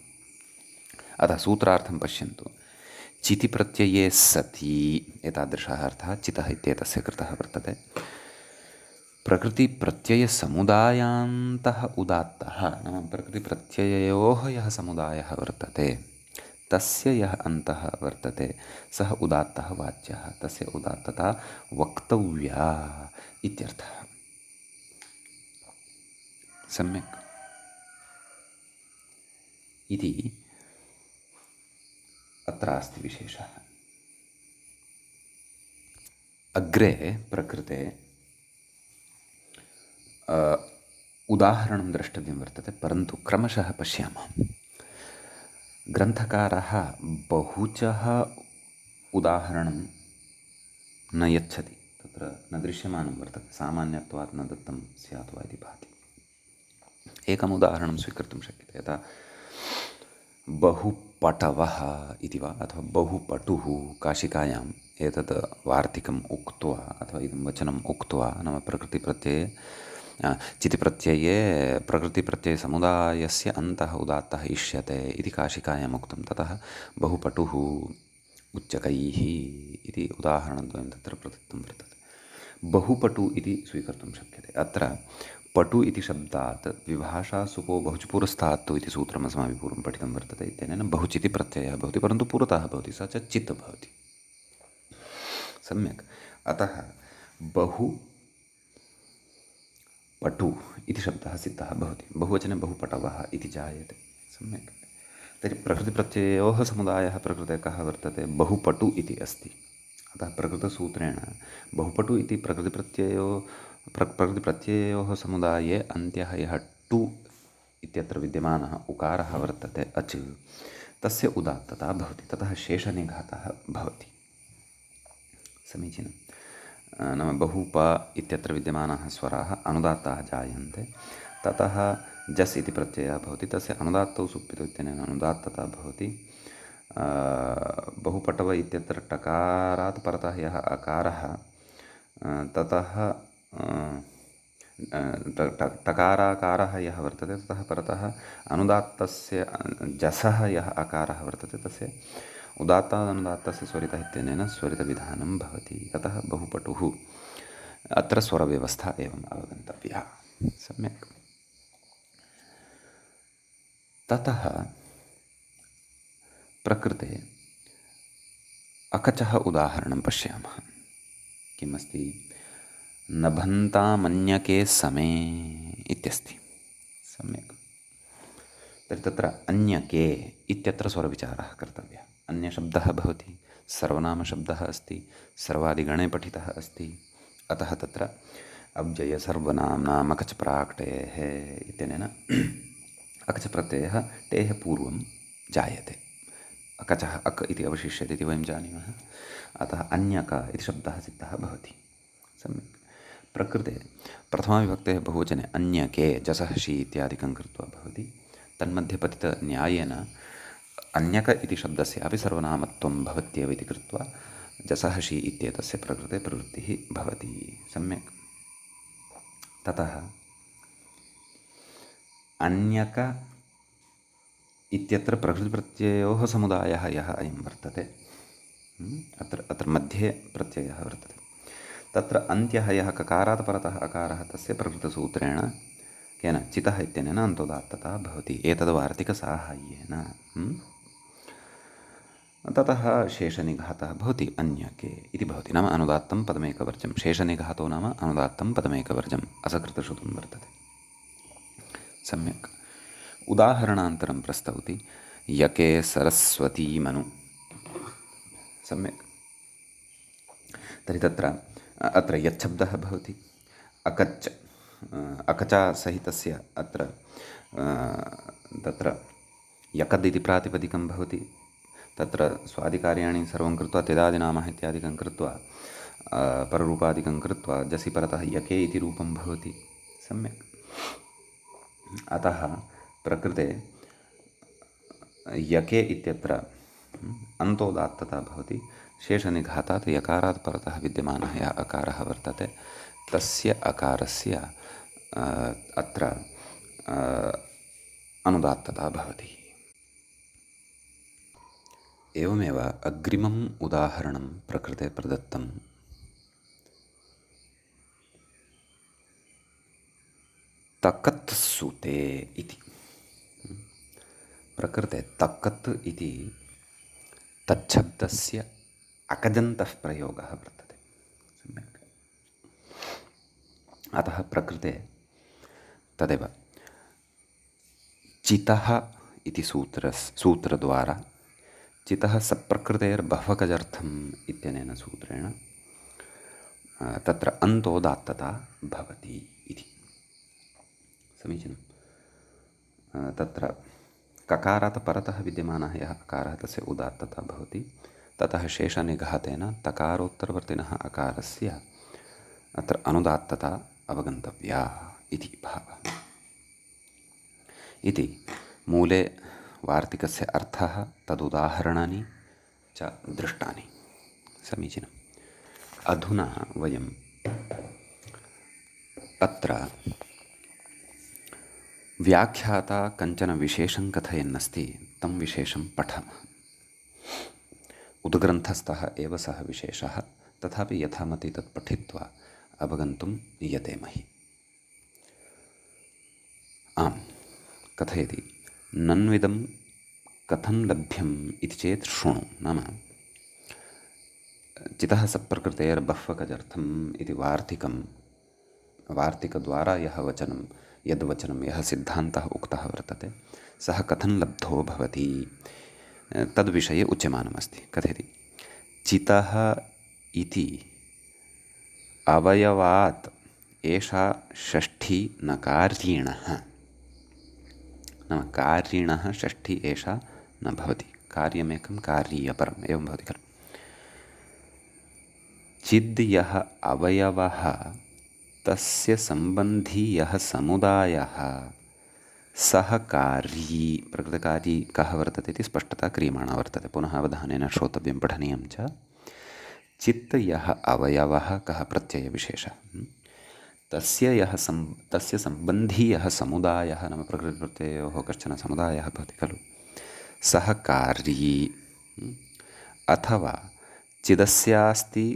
अतः सूत्रार्थं पश्यन्तु। चिति प्रत्यये सति एतादृशः अर्थः चितः इत्येतस्य कृतः वर्तते। प्रकृतिप्रत्ययसमुदायान्तः उदात्तः नाम प्रकृतिप्रत्यययोः यः समुदायः वर्तते तस्य यः अन्तः वर्तते सः उदात्तः वाच्यः, तस्य उदात्तता वक्तव्या इत्यर्थः। सम्यक्। इति अत्र अस्ति विशेषः। अग्रे प्रकृते उदाहरणं द्रष्टव्यं वर्तते, परन्तु क्रमशः पश्यामः। ग्रन्थकारः बहुचः उदाहरणं न यच्छति, तत्र न दृश्यमानं वर्तते। सामान्यत्वात् न दत्तं स्यात् वा इति भाति। एकम् उदाहरणं स्वीकर्तुं शक्यते। यथा बहुपटवः इति वा अथवा बहुपटुः काशिकायाम् एतत् वार्तिकम् उक्त्वा अथवा इदं वचनम् उक्त्वा नाम प्रकृतिप्रत्यये चितिप्रत्यये प्रकृतिप्रत्ययसमुदायस्य अन्तः उदात्तः इष्यते इति काशिकायाम् उक्तं। ततः बहुपटुः उच्चकैः इति उदाहरणद्वयं तत्र प्रदत्तं वर्तते। बहुपटु इति स्वीकर्तुं शक्यते। अत्र पटु इति शब्दात् विभाषासुपो बहुच पुरस्तात्तु इति सूत्रम् अस्माभिः पूर्वं पठितं वर्तते। इत्यनेन बहुचिति प्रत्ययः भवति, परन्तु पुरतः भवति, स च चित् भवति। सम्यक्। अतः बहु पटु इति शब्दः सिद्धः भवति। बहुवचने बहुपटवः इति जायते। सम्यक्। तर्हि प्रकृतिप्रत्यययोः समुदायः प्रकृते कः वर्तते? बहुपटु इति अस्ति। अतः प्रकृतसूत्रेण बहुपटु इति प्रकृतिप्रत्यययोः समुदाये अन्त्यः यः टु इत्यत्र विद्यमानः उकारः वर्तते अच्, तस्य उदात्तता भवति। ततः शेषनिघातः भवति। समीचीनं। नाम बहुप इत्यत्र विद्यमानाः स्वराः अनुदात्ताः जायन्ते। ततः जस् इति प्रत्ययः भवति, तस्य अनुदात्तौ सुप्पितौ इत्यनेन अनुदात्तता भवति। बहुपटव इत्यत्र टकारात् परतः यः अकारः ततः टकाराकारः यः वर्तते ततः परतः अनुदात्तस्य जसः यः अकारः वर्तते तस्य उदात्तादनुदात्तस्य स्वरितः इत्यनेन स्वरितविधानं भवति। अतः बहुपटुः अत्र स्वरव्यवस्था एवम् अवगन्तव्या। सम्यक्। ततः प्रकृते अकचः उदाहरणं पश्यामः। किमस्ति? नभन्तामन्यके समे इत्यस्ति। सम्यक्। तर्हि तत्र अन्यके इत्यत्र स्वरविचारः कर्तव्यः। अन्यशब्दः भवति, सर्वनामशब्दः अस्ति, सर्वादिगणे पठितः अस्ति, अतः तत्र अव्ययसर्वनाम्नाम् अकच् प्राक्टेः इत्यनेन अकच् प्रत्ययः टेः पूर्वं जायते। अकचः अक् इति अवशिष्यते इति वयं जानीमः। अतः अन्यक इति शब्दः सिद्धः भवति। सम्यक्। प्रकृते प्रथमाविभक्तेः बहुवचने अन्यके जसः षि इत्यादिकं कृत्वा भवति। तन्मध्ये पतितन्यायेन अन्यक इति शब्दस्यापि सर्वनामत्वं भवत्येव इति कृत्वा जसः षि इत्येतस्य प्रकृते प्रवृत्तिः भवति। सम्यक्। ततः अन्यक इत्यत्र प्रकृतिप्रत्ययोः समुदायः यः अयं वर्तते, अत्र मध्ये प्रत्ययः वर्तते। तत्र अन्त्यः यः ककारात् परतः अकारः तस्य प्रकृतसूत्रेण केन चितः इत्यनेन अन्तोदात्तता भवति एतद् वार्तिकसाहाय्येन। ततः शेषनिघातः भवति अन्यके इति भवति, नाम अनुदात्तं पदमेकवर्जं। शेषनिघातो नाम अनुदात्तं पदमेकवर्जम् असकृतश्रुतं वर्तते। सम्यक्। उदाहरणान्तरं प्रस्तौति यके सरस्वतीमनु। सम्यक्। तर्हि तत्र अत्र यच्छब्दः भवति अकच्, अकचा सहितस्य अत्र तत्र यकद् इति प्रातिपदिकं भवति। तत्र स्वादिकार्याणि सर्वं कृत्वा त्यदादिनामः इत्यादिकं कृत्वा पररूपादिकं कृत्वा जसि परतः यके इति रूपं भवति। सम्यक्। अतः प्रकृते यके इत्यत्र अन्तोदात्तता भवति। शेषनिघातात् यकारात् परतः विद्यमानः यः अकारः वर्तते तस्य अकारस्य अत्र अनुदात्तता भवति। एवमेव अग्रिमम् उदाहरणं प्रकृते प्रदत्तं तकत् सूते इति। प्रकृते तकत् इति तच्छब्दस्य अकजन्तः प्रयोगः वर्तते। सम्यक्। अतः प्रकृते तदेव चितः इति सूत्रद्वारा चितः सप्रकृतेर्बह्वकजर्थम् इत्यनेन सूत्रेण तत्र अन्तोदात्तता भवति इति। समीचीनं। तत्र ककारात् परतः विद्यमानः यः अकारः तस्य उदात्तता भवति। ततः शेषनिघातेन तकारोत्तरवर्तिनः अकारस्य अत्र अनुदात्तता अवगन्तव्या इति भावः। इति मूले वार्तिकस्य अर्थः, तदुदाहरणानि च दृष्टानि। समीचीनम्। अधुना वयम् अत्र व्याख्याता कञ्चन विशेषं कथयन्नस्ति, तं विशेषं पठामः। उद्ग्रन्थस्थः एव सः विशेषः, तथापि यथामति तत् पठित्वा अवगन्तुं यतेमहि। आम्, कथयति नन्विदं कथं लभ्यम् इति चेत् शृणु। नाम चितः सप्रकृतेर्बह्वकजर्थम् इति वार्तिकद्वारा यद्वचनं यः सिद्धान्तः उक्तः वर्तते सः कथं लब्धो भवति तद्विषये उच्यमानमस्ति। कथयति चितः इति अवयवात् एषा षष्ठी न कार्यिणः। नाम कार्यिणः षष्ठी एषा न भवति, कार्यमेकं कार्यपरम् एवं भवति खलु। चिद् यः अवयवः तस्य सम्बन्धी यः समुदायः सः कार्यी, प्रकृतकारी कः वर्तते इति स्पष्टता क्रियमाणा वर्तते। पुनः अवधानेन श्रोतव्यं, पठनीयं च। चित्त यः अवयवः कः प्रत्ययविशेषः, तस्य सम्बन्धी यः समुदायः, नाम प्रकृतिप्रत्ययोः कश्चन समुदायः भवति खलु, सः कार्ये अथवा चिदस्यास्ति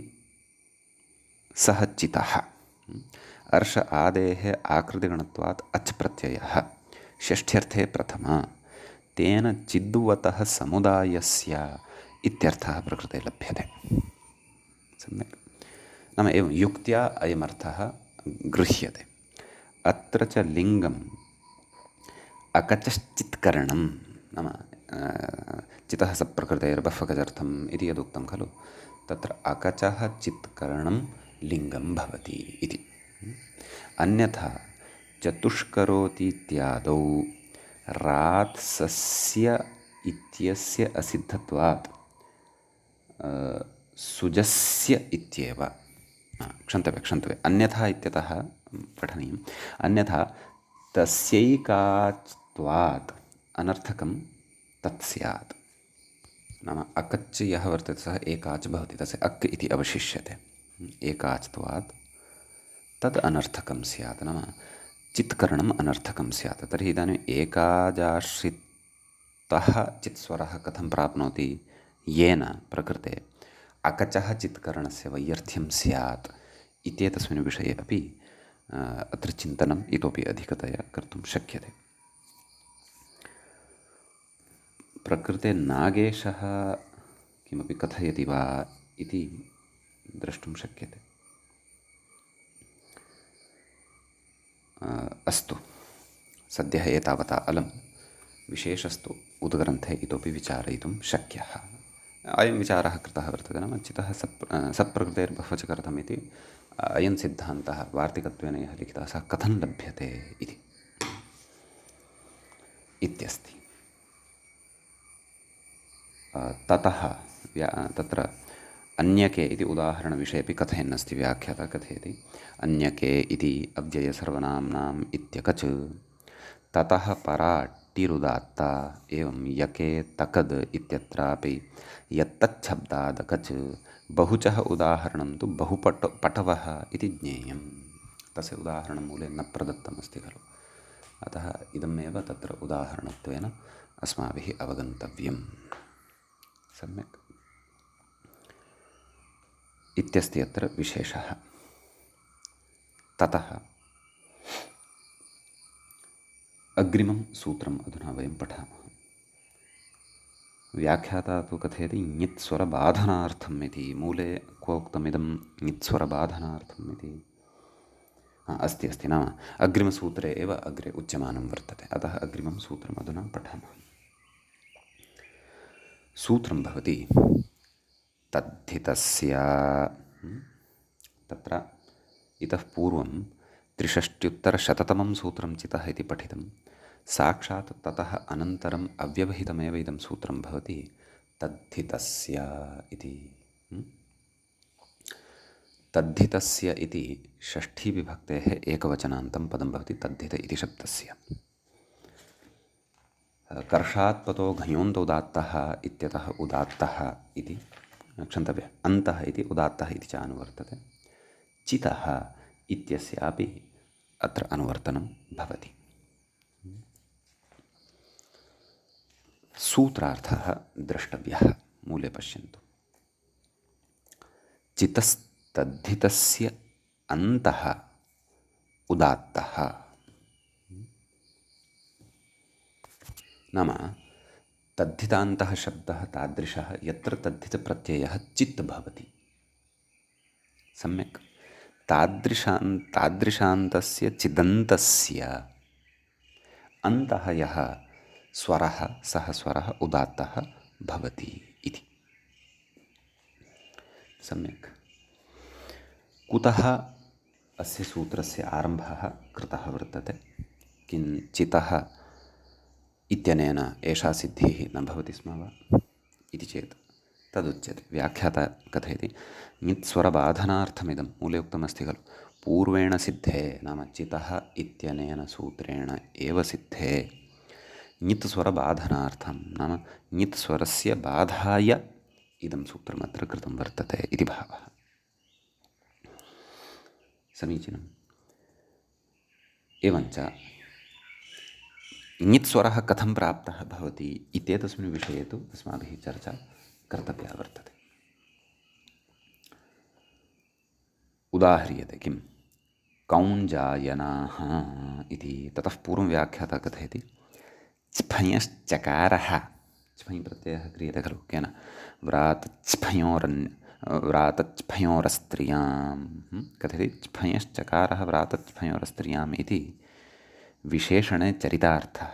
सः चितः। अर्ष आदेः आकृतिगणत्वात् अच् प्रत्ययः षष्ठ्यर्थे प्रथमा, तेन चिद्वतः समुदायस्य इत्यर्थः प्रकृते लभ्यते। सम्यक्। नाम एवं युक्त्या अयमर्थः गृह्यते। अत्र च लिङ्गम् अकचश्चित्करणं नाम चितः सप्रकृतेर्बह्वकचर्थम् इति यदुक्तं खलु, तत्र अकचः चित्करणं लिङ्गं भवति इति। अन्यथा चतुष्करोतीत्यादौ रात्सस्य इत्यस्य असिद्धत्वात् सुजस्य इत्येव क्षन्तव्य अन्यथा इत्यतः पठनीयम्। अन्यथा तस्यैकाच्त्वात् अनर्थकं तत् स्यात्। नाम अकच् यः वर्तते सः एकाच् भवति, तस्य अक् इति अवशिष्यते। एकाच्त्वात् तद् अनर्थकं स्यात्, नाम चित्करणम् अनर्थकं स्यात्। तर्हि इदानीम् एकाजाश्रितः चित्स्वरः कथं प्राप्नोति, येन प्रकृते अकचः चित्करणस्य वैयर्थ्यं स्यात् इत्येतस्मिन् विषये अपि अत्र चिन्तनम् इतोपि अधिकतया कर्तुं शक्यते। प्रकृते नागेशः किमपि कथयति वा इति द्रष्टुं शक्यते। अस्तु, सद्यः एतावता अलं। विशेषस्तु उद्ग्रन्थे इतोपि विचारयितुं शक्यः। अयं विचारः कृतः वर्तते, नाम चितः सप्रकृतेर्बह्वचकर्थम् इति अयं सिद्धान्तः वार्तिकत्वेन यः लिखितः सः कथं लभ्यते इति इत्यस्ति। ततः तत्र अन्यके इति उदाहरणविषयेपि कथयन्नस्ति, व्याख्याता कथयति अन्यके इति अव्ययसर्वनाम्नाम् इत्यकच् ततः परा टिरुदात्ता एवं यके तकद् इत्यत्रापि यत्तच्छब्दादकच् बहुचः उदाहरणं तु बहुपटवः इति ज्ञेयं। तस्य उदाहरणं मूले न प्रदत्तमस्ति खलु, अतः इदमेव तत्र उदाहरणत्वेन अस्माभिः अवगन्तव्यम्। सम्यक् इत्यस्ति अत्र विशेषः। ततः अग्रिमं सूत्रम् अधुना वयं पठामः। व्याख्याता तु कथयति ङित्स्वरबाधनार्थम् इति। मूले क्व उक्तमिदं ङित्स्वरबाधनार्थम् इति? अस्ति अस्ति, नाम अग्रिमसूत्रे एव अग्रे उच्यमानं वर्तते, अतः अग्रिमं सूत्रम् अधुना पठामः। सूत्रं भवति तद्धितस्य। तत्र इतः पूर्वं 63 सूत्रं चितः इति पठितं। साक्षात् ततः अनन्तरम् अव्यवहितमेव इदं सूत्रं भवति तद्धितस्य इति। तद्धितस्य इति षष्ठीविभक्तेः एकवचनान्तं पदं भवति तद्धित इति शब्दस्य। कर्षात्पतो घञोन्त उदात्तः इत्यतः उदात्तः इति क्षन्तव्य अन्तः इति उदात्तः इति च अनुवर्तते। चितः इत्यस्यापि अत्र अनुवर्तनं भवति। सूत्रार्थः द्रष्टव्यः। मूले पश्यन्तु, चितस्तद्धितस्य अन्तः उदात्तः, नाम तद्धितान्तः शब्दः तादृशः यत्र तद्धितप्रत्ययः चित् भवति। सम्यक् तादृशान्तस्य चिदन्तस्य अन्तः यः स्वरः सः स्वरः उदात्तः भवति इति। सम्यक् कुतः अस्य सूत्रस्य आरम्भः कृतः वर्तते? किञ्चितः इत्यनेन एषा सिद्धिः न भवति स्म वा इति चेत् तदुच्यते। व्याख्याता कथयति ङित्स्वरबाधनार्थमिदं मूले उक्तमस्ति खलु, पूर्वेण सिद्धे नाम चितः इत्यनेन सूत्रेण एव सिद्धे ङित्स्वरबाधनार्थं नाम ङित्स्वरस्य बाधाय इदं सूत्रमत्र कृतं वर्तते इति भावः। समीचीनम्। एवञ्च ङित्स्वरः कथं प्राप्तः भवति इत्येतस्मिन् विषये तु अस्माभिः चर्चा कर्तव्या वर्तते। उदाह्रियते किं कौञ्जायनाः इति। ततः पूर्वं व्याख्याता कथयति च्फञश्चकारः, च्फञ् प्रत्ययः क्रियते खलु केन? व्रातच्फञोरस्त्रियां कथयति च्फञश्चकारः व्रातच्फञोरस्त्रियाम् इति विशेषणे चरितार्थः।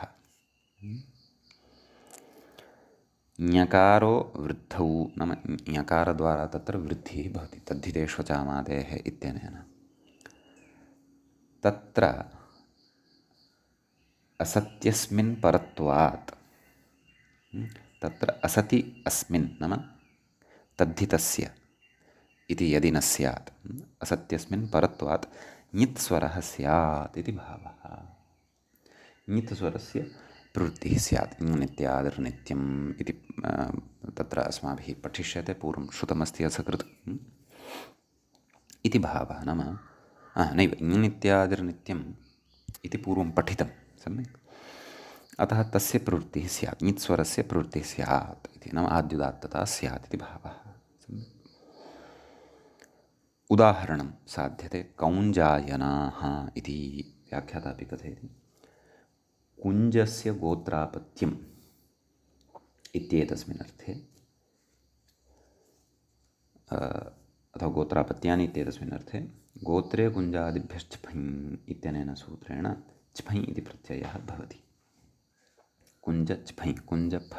ञकारो वृद्धौ नाम ञकारद्वारा तत्र वृद्धिः भवति तद्धितेष्वचामादेः इत्यनेन तत्र असत्यस्मिन् परत्वात् तत्र असति अस्मिन् नाम तद्धितस्य इति यदि न स्यात् असत्यस्मिन् परत्वात् ञित् स्वरः स्यात् इति भावः ञित् स्वरस्य प्रवृत्तिः स्यात् नित्यादिर्नित्यम् इति तत्र अस्माभिः पठिष्यते पूर्वं श्रुतमस्ति असकृत् इति भावः नाम नैव नित्यादिर्नित्यम् इति पूर्वं पठितं सम्यक् अतः तस्य प्रवृत्तिः स्यात् ञित् स्वरस्य प्रवृत्तिः स्यात् इति नाम आद्युदात्तता स्यात् इति भावः उदाहरणं साध्यते कौञ्जायनाः इति व्याख्याता अपि कथयति कुञ्जस्य गोत्रापत्यम् इत्येतस्मिन् अर्थे अथवा गोत्रापत्यानि इत्येतस्मिन् अर्थे गोत्रे कुञ्जादिभ्यश्चफञ् इत्यनेन सूत्रेण चफञ् इति प्रत्ययः भवति कुञ्जचफञ् कुञ्जफ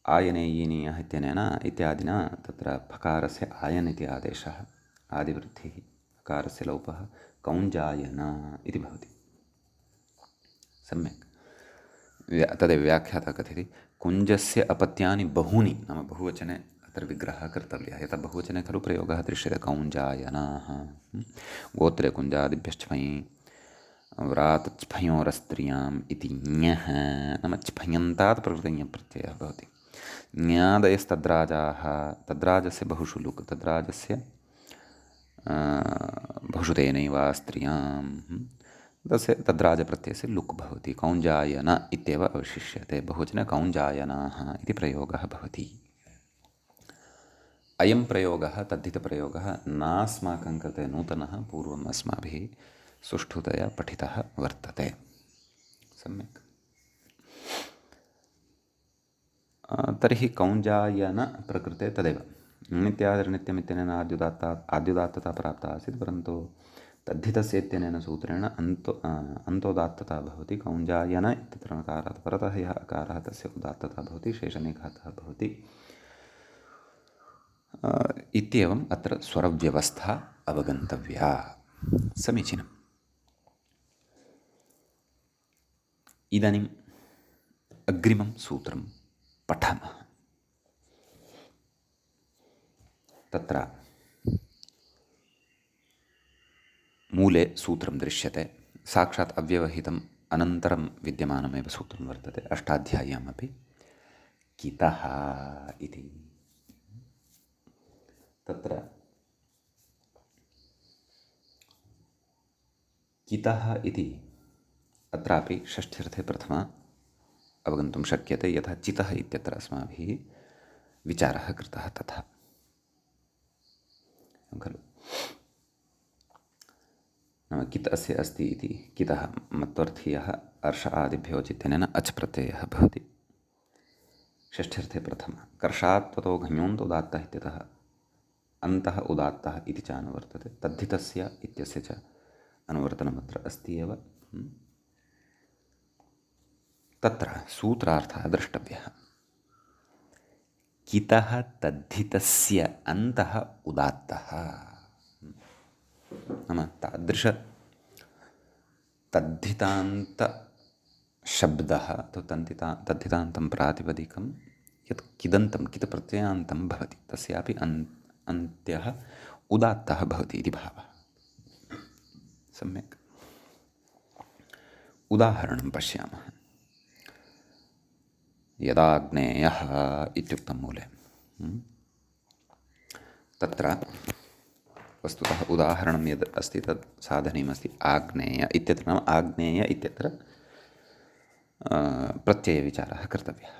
आयनेयीनीयः इत्यनेन इत्यादिना तत्र फकारस्य आयन् इति आदेशः आदिवृद्धिः फकारस्य लोपः कौञ्जायन इति भवति सम्यक् तदेव व्याख्याता कथयति कुञ्जस्य अपत्यानि बहूनि नाम बहुवचने अत्र विग्रहः कर्तव्यः यथा बहुवचने खलु प्रयोगः दृश्यते कौञ्जायनाः गोत्रे कुञ्जादिभ्यश्चफञ् व्रातच्फयोरस्त्रियाम् इति ञः नाम च्फयन्तात् प्रकृतञप्रत्ययः भवति ञादयस्तद्राजाः तद्राजस्य बहुषु लुक् तद्राजस्य बहुषु तेनैव स्त्रियां तस्य तद्राजप्रत्ययस्य लुक् भवति कौञ्जायन इत्येव अवशिष्यते बहुवचने कौञ्जायनाः इति प्रयोगः भवति अयं प्रयोगः तद्धितप्रयोगः नास्माकं कृते नूतनः पूर्वम् अस्माभिः सुष्ठुतया पठितः वर्तते सम्यक् तर्हि कौञ्जायन प्रकृते तदेव नित्यादिर्नित्यम् इत्यनेन आद्युदात्तता प्राप्ता आसीत् परन्तु तद्धितस्य इत्यनेन सूत्रेण अन्तोदात्तता भवति कौञ्जायन इत्यत्र नकारात् परतः यः अकारः तस्य उदात्तता भवति शेषनिघातः भवति इत्येवम् अत्र स्वरव्यवस्था अवगन्तव्या समीचीनम् इदानीम् अग्रिमं सूत्रं पठामः तत्र मूले सूत्रं दृश्यते साक्षात् अव्यवहितम् अनन्तरं विद्यमानमेव सूत्रं वर्तते अष्टाध्याय्यामपि कितः इति तत्र कितः इति अत्रापि षष्ठ्यर्थे प्रथमा अवगन्तुं शक्यते यथा चितः इत्यत्र अस्माभिः विचारः कृतः तथा खलु नाम कित् अस्य अस्ति इति कितः मत्वर्थीयः अर्ष आदिभ्यो चित्तेन अच् प्रत्ययः भवति षष्ठ्यर्थे प्रथमः कर्षात् त्वतो घञोन्तोदात्तः इत्यतः अन्तः उदात्तः इति च अनुवर्तते तद्धितस्य इत्यस्य च अनुवर्तनमत्र अस्ति एव तत्र सूत्रार्थः द्रष्टव्यः कितः तद्धितस्य अन्तः उदात्तः नाम तादृश तद्धितान्तशब्दः अथवा तद्धितान्तं प्रातिपदिकं यत् किदन्तं कितप्रत्ययान्तं भवति तस्यापि अन्त्यः उदात्तः भवति इति भावः सम्यक् उदाहरणं पश्यामः यदाग्नेयः इत्युक्तं मूले तत्र वस्तुतः उदाहरणं यद् अस्ति तत् साधनीयमस्ति आग्नेय इत्यत्र नाम आग्नेय इत्यत्र प्रत्ययविचारः कर्तव्यः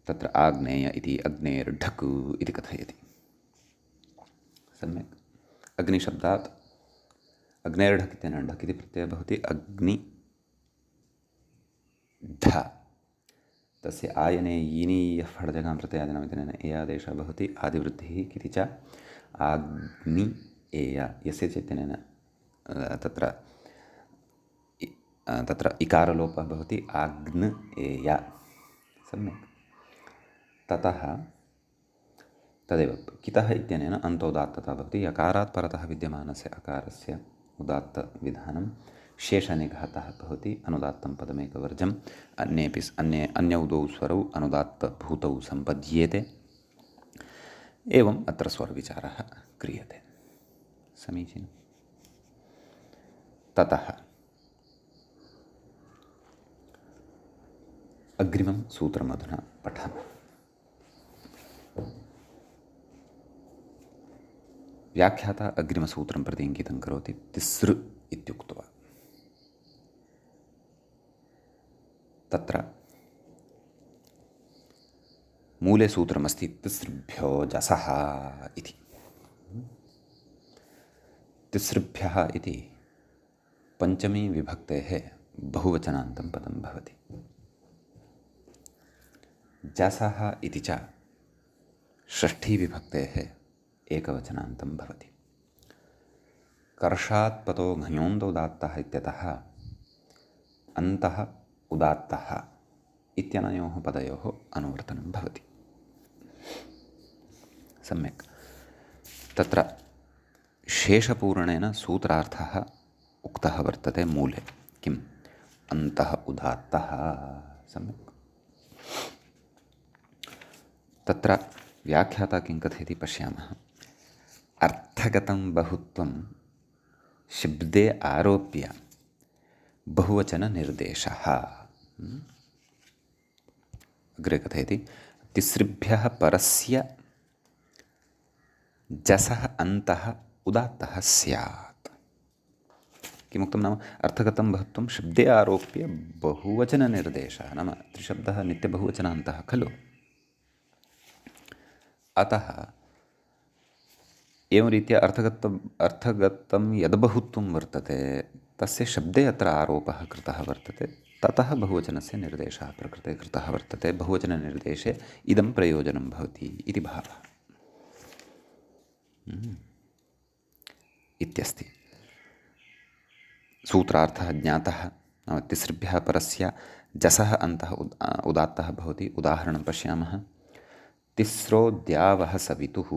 तत्र आग्नेय इति अग्नेर्ढक् इति कथयति सम्यक् अग्निशब्दात् अग्नेर्ढक् इत्यनेन ढक् इति प्रत्ययः भवति अग्नि ढ तस्य आयने यीनीयः फडजगां प्रत्ययादिनाम् इत्यनेन ए आदेशः भवति आदिवृद्धिः किति च आग्नि एय यस्य च इत्यनेन तत्र तत्र इकारलोपः भवति आग्नेय। सम्यक्। ततः तदेव कितः इत्यनेन अन्तोदात्तता भवति। यकारात् परतः विद्यमानस्य अकारस्य उदात्तविधानं शेषनिघातः भवति। अनुदात्तं पदमेकवर्जम्। अन्यौ द्वौ स्वरौ अनुदात्तभूतौ सम्पद्येते। एवम् अत्र स्वरविचारः क्रियते। समीचीनं। ततः अग्रिमं सूत्रमधुना पठामः। व्याख्याता अग्रिमसूत्रं प्रति इङ्गितं करोति। तिसृ इत्युक्त्वा तत्र मूले सूत्रमस्ति तिसृभ्यो जसः इति। तिसृभ्यः इति पञ्चमी विभक्तेः बहुवचनान्तं पदं भवति। जसः इति च षष्ठी विभक्तेः एकवचनान्तं भवति। कर्षात् पतो घञोन्दोदात्तः इत्यतः अन्तः उदात्तः इत्यनयोः पदयोः अनुवर्तनं भवति। सम्यक्। तत्र शेषपूरणेन सूत्रार्थः उक्तः वर्तते मूले। किम्? अन्तः उदात्तः। सम्यक्। तत्र व्याख्याता किं कथयति पश्यामः। अर्थगतं बहुत्वं शब्दे आरोप्य बहुवचननिर्देशः। अग्रे कथयति तिसृभ्यः परस्य जसः अन्तः उदात्तः स्यात्। किमुक्तं नाम अर्थगतं बहुत्वं शब्दे आरोप्य बहुवचननिर्देशः। नाम त्रिशब्दः नित्यबहुवचनान्तः खलु। अतः एवं रीत्या अर्थगतं यद्बहुत्वं वर्तते तस्य शब्दे अत्र आरोपः कृतः वर्तते। ततः बहुवचनस्य निर्देशः प्रकृते कृतः वर्तते। बहुवचननिर्देशे इदं प्रयोजनं भवति इति भावः इत्यस्ति। सूत्रार्थः ज्ञातः। नाम तिसृभ्यः परस्य जसः अन्तः उदात्तः भवति। उदाहरणं पश्यामः। तिस्रो द्यावः सवितुः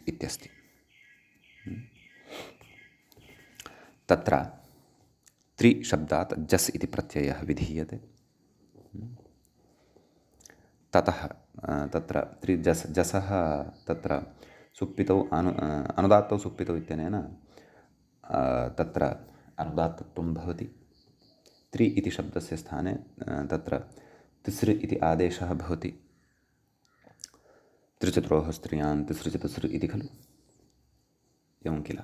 इत्यस्ति। तत्र त्रिशब्दात् जस् इति प्रत्ययः विधीयते। ततः तत्र जसः तत्र सुप्पितौ अनुदात्तौ सुप्पितौ इत्यनेन तत्र अनुदात्तत्वं भवति। त्रि इति शब्दस्य स्थाने तत्र तिसृ इति आदेशः भवति। त्रिचतुरोः स्त्रियान् तिसृ इति खलु। एवं किल।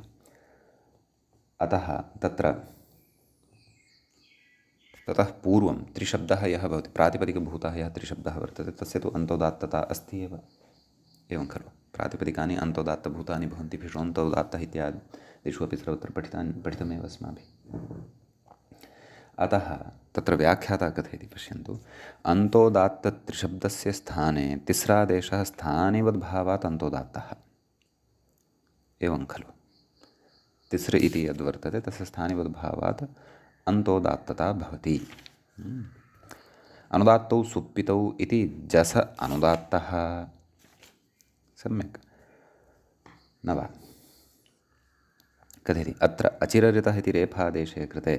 अतः ततः पूर्वं त्रिशब्दः यः भवति प्रातिपदिकभूतः यः त्रिशब्दः वर्तते तस्य तु अन्तोदात्तता अस्ति एव। एवं खलु। प्रातिपदिकानि अन्तोदात्तभूतानि भवन्ति। भिषोन्तोदात्तः इत्यादिषु अपि सर्वत्र पठितमेव अस्माभिः। अतः तत्र व्याख्याता कथयति पश्यन्तु। अन्तोदात्तत्रिशब्दस्य स्थाने तिस्रादेशः स्थानिवद्भावात् अन्तोदात्तः। एवं खलु। तिसृ इति यद्वर्तते तस्य स्थानिवद्भावात् अन्तोदात्तता भवति। अनुदात्तौ सुप्पितौ इति जस अनुदात्तः। सम्यक् न वा। कथयति अत्र अचिररितः इति रेफादेशे कृते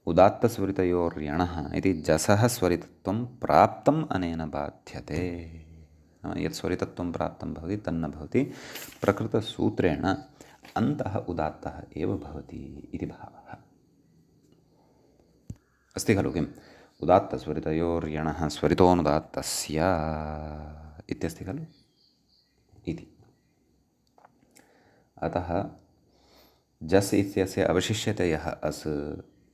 उदात्तस्वरितयोर्यणः इति जसः स्वरितत्वं प्राप्तम् अनेन बाध्यते। नाम यत् स्वरितत्वं प्राप्तं भवति तन्न भवति। प्रकृतसूत्रेण अन्तः उदात्तः एव भवति इति भावः अस्ति खलु। किम्? उदात्तस्वरितयोर्यणः स्वरितोऽनुदात्तस्य इत्यस्ति खलु इति। अतः जस् इत्यस्य अवशिष्यते यः अस्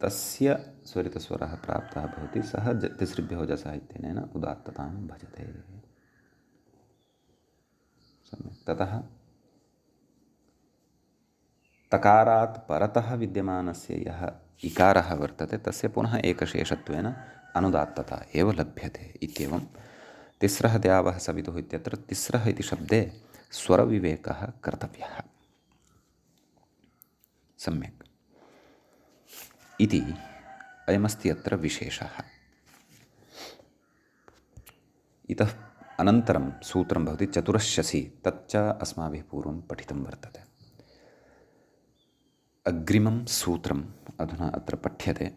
तस्य स्वरितस्वरः प्राप्तः भवति। सः तिसृभ्यो जसः इत्यनेन उदात्ततां भजते। सम्यक्। ततः तकारात् परतः विद्यमानस्य यः इकारः वर्तते तस्य पुनः एकशेषत्वेन अनुदात्तता एव लभ्यते इत्येवं तिस्रः द्यावः सवितुः इत्यत्र तिस्रः इति शब्दे स्वरविवेकः कर्तव्यः। सम्यक्। इति अयमस्ति अत्र विशेषः। इतः अनन्तरं सूत्रं भवति चतुरश्शसि, तच्च अस्माभिः पूर्वं पठितं वर्तते। अग्रिमं सूत्रम् अधुना अत्र पठ्यते।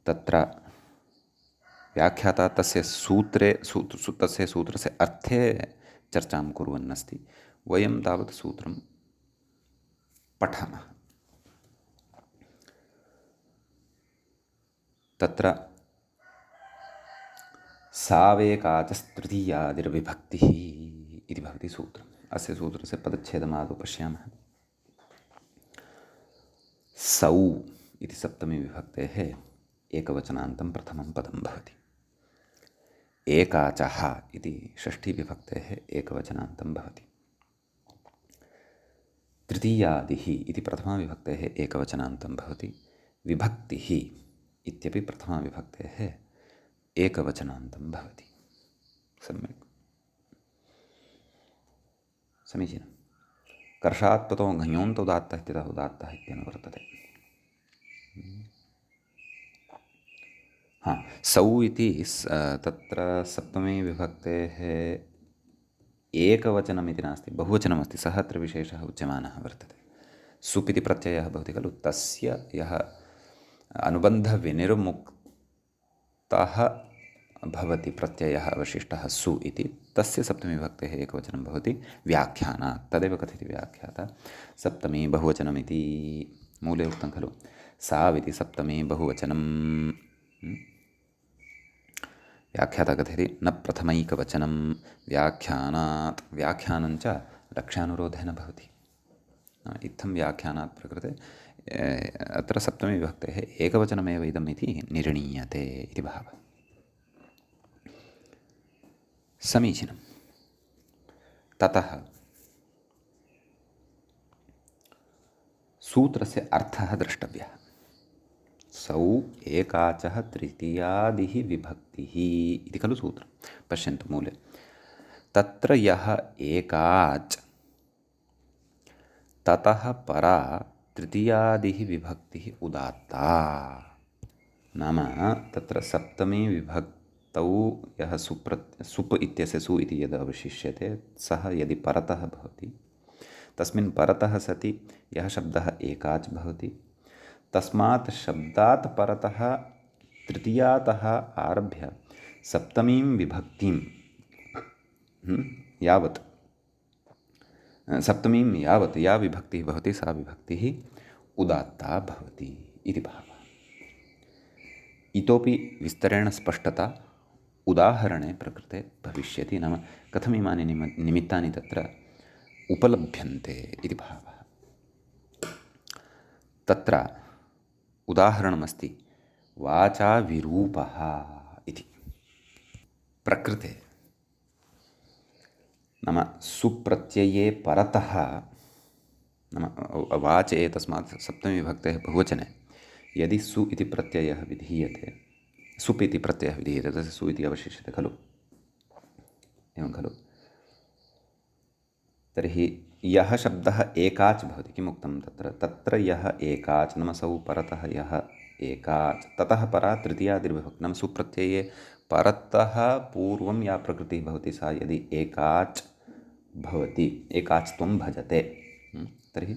तत्र व्याख्याता तस्य तस्य सूत्रस्य अर्थे चर्चां कुर्वन्नस्ति। वयं तावत् सूत्रं पठामः। तत्र सावेकाचस्तृतीयादिर्विभक्तिः इति भवति सूत्रम्। अस्य सूत्रस्य पदच्छेदमादौ पश्यामः। सौ इति सप्तमी विभक्तेः एकवचनान्तं प्रथमं पदं भवति। एकाचः इति षष्ठी विभक्तेः एकवचनान्तं भवति। तृतीयादिः इति प्रथमा विभक्तेः एकवचनान्तं भवति। विभक्तिः इत्यपि प्रथमा विभक्तेः एकवचनान्तं भवति। सम्यक्, समीचीनं। कर्षात् पतो घञोन्त उदात्तः इत्यतः उदात्तः इत्यनुवर्तते। सौ इति तत्र सप्तमी विभक्तेः एकवचनमिति नास्ति, बहुवचनमस्ति। सः अत्र विशेषः उच्यमानः वर्तते। सुप् इति प्रत्ययः भवति खलु, तस्य यः अनुबन्धविनिर्मुक्तः भवति प्रत्ययः अवशिष्टः सु इति, तस्य सप्तमी विभक्तेः एकवचनं भवति व्याख्यानात्। तदेव कथयति व्याख्याता सप्तमी बहुवचनमिति। मूले उक्तं खलु, साविति सप्तमी बहुवचनं। व्याख्याता कथयति न प्रथमैकवचनं व्याख्यानात्। व्याख्यानञ्च लक्ष्यानुरोधेन भवति। इत्थं व्याख्यानात् प्रकृते अत्र सप्तमी विभक्तेः एकवचनमेव इदम् इति निर्णीयते इति भावः। समीचीनं। ततः सूत्रस्य अर्थः द्रष्टव्यः। सौ एकाचः तृतीयादिः विभक्तिः इति खलु सूत्रं। पश्यन्तु मूले, तत्र यः एकाच् ततः परा तृतीयादिः विभक्तिः उदात्ता। नाम तत्र सप्तमी विभक्तौ यः सुप् इत्यस्य सु इति यद् अवशिष्यते, सः यदि परतः भवति, तस्मिन् परतः सति यः शब्दः एकाच् भवति, तस्मात् शब्दात् परतः तृतीयातः आरभ्य सप्तमीं विभक्तिं यावत् सप्तमीं यावत् या विभक्तिः भवति, सा विभक्तिः उदात्ता भवति इति भावः। इतोपि विस्तरेण स्पष्टता उदाहरणे प्रकृते भविष्यति। नाम कथमिमानि निमित्तानि तत्र उपलभ्यन्ते इति भावः। तत्र उदाहरणमस्ति वाचा विरूपः इति। प्रकृते नाम सुप्रत्यये परतः, नाम वाचे तस्मात् सप्तमी विभक्तेः बहुवचने यदि सु इति प्रत्ययः विधीयते, सुप् इति प्रत्ययः विधीयते, तस्य सु इति अवशिष्यते खलु, एवं खलु। तर्हि यः शब्दः एकाच् भवति, किमुक्तं तत्र यः एकाच्, नाम सौ परतः यः एकाच्, ततः परा तृतीयादिर्विभक्तिः, नाम सुप्रत्यये परतः पूर्वं या प्रकृतिः भवति, सा यदि एकाच् भवति, एकाच्त्वं भजते, तर्हि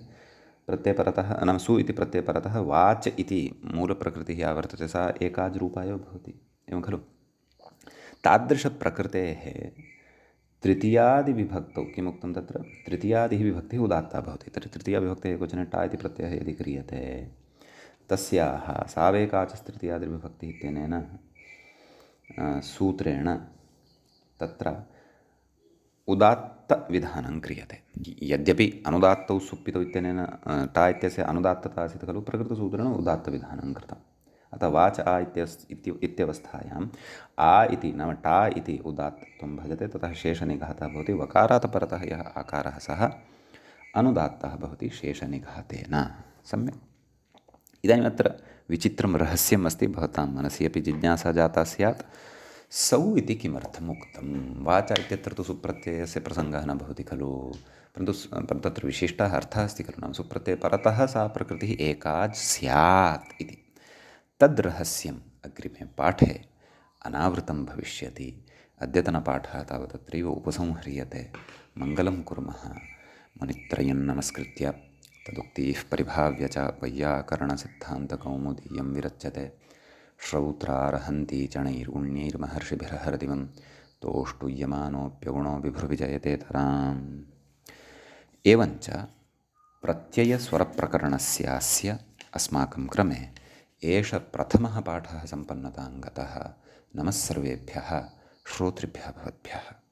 प्रत्ययपरतः, नाम सु इति प्रत्ययपरतः वाच् इति मूलप्रकृतिः या वर्तते, सा एकाच् रूपा एव भवति, एवं खलु। तादृशप्रकृतेः तृतीयादिविभक्तौ किमुक्तं तत्र, तृतीयादिः विभक्तिः उदात्ता भवति। तर्हि तृतीयाविभक्तेः एकवचने टा इति प्रत्ययः यदि क्रियते, तस्याः सावेकाचस्तृतीयादिर्विभक्तिः इत्यनेन सूत्रेण तत्र उदात्तविधानं क्रियते। यद्यपि अनुदात्तौ सुप्पितौ इत्यनेन टा इत्यस्य अनुदात्तता आसीत् खलु, प्रकृतसूत्रेण उदात्तविधानं कृतम्। अतः वाच आ इत्यवस्थायाम् आ इति, नाम टा इति उदात्तत्वं भजते। ततः शेषनिघातः भवति। वकारात् परतः यः आकारः सः अनुदात्तः भवति शेषनिघातेन। सम्यक्। इदानीम् अत्र विचित्रं रहस्यम् अस्ति। भवतां मनसि अपि जिज्ञासा जाता स्यात्, सौ इति किमर्थम् उक्तं? वाचा इत्यत्र तु सुप्रत्ययस्य प्रसङ्गः न भवति खलु, परन्तु तत्र विशिष्टः अर्थः अस्ति खलु, नाम सुप्रत्यये परतः सा प्रकृतिः एका स्यात् इति। तद् रहस्यम् अग्रिमे पाठे अनावृतं भविष्यति। अद्यतनपाठः तावत् अत्रैव उपसंह्रियते। मङ्गलं कुर्मः। मुनित्रयं नमस्कृत्य तदुक्तिः परिभाव्य च वैयाकरणसिद्धान्तकौमुदीयं विरच्यते। श्रौत्रार्हन्ति चणैर्गुण्यैर्महर्षिभिर्हरदिवं तोष्टुयमानोऽप्यगुणो विभुर्विजयतेतराम्। एवञ्च प्रत्ययस्वरप्रकरणस्यास्य अस्माकं क्रमे एष प्रथमः पाठः सम्पन्नतां गतः। नमः सर्वेभ्यः श्रोतृभ्यः भवद्भ्यः।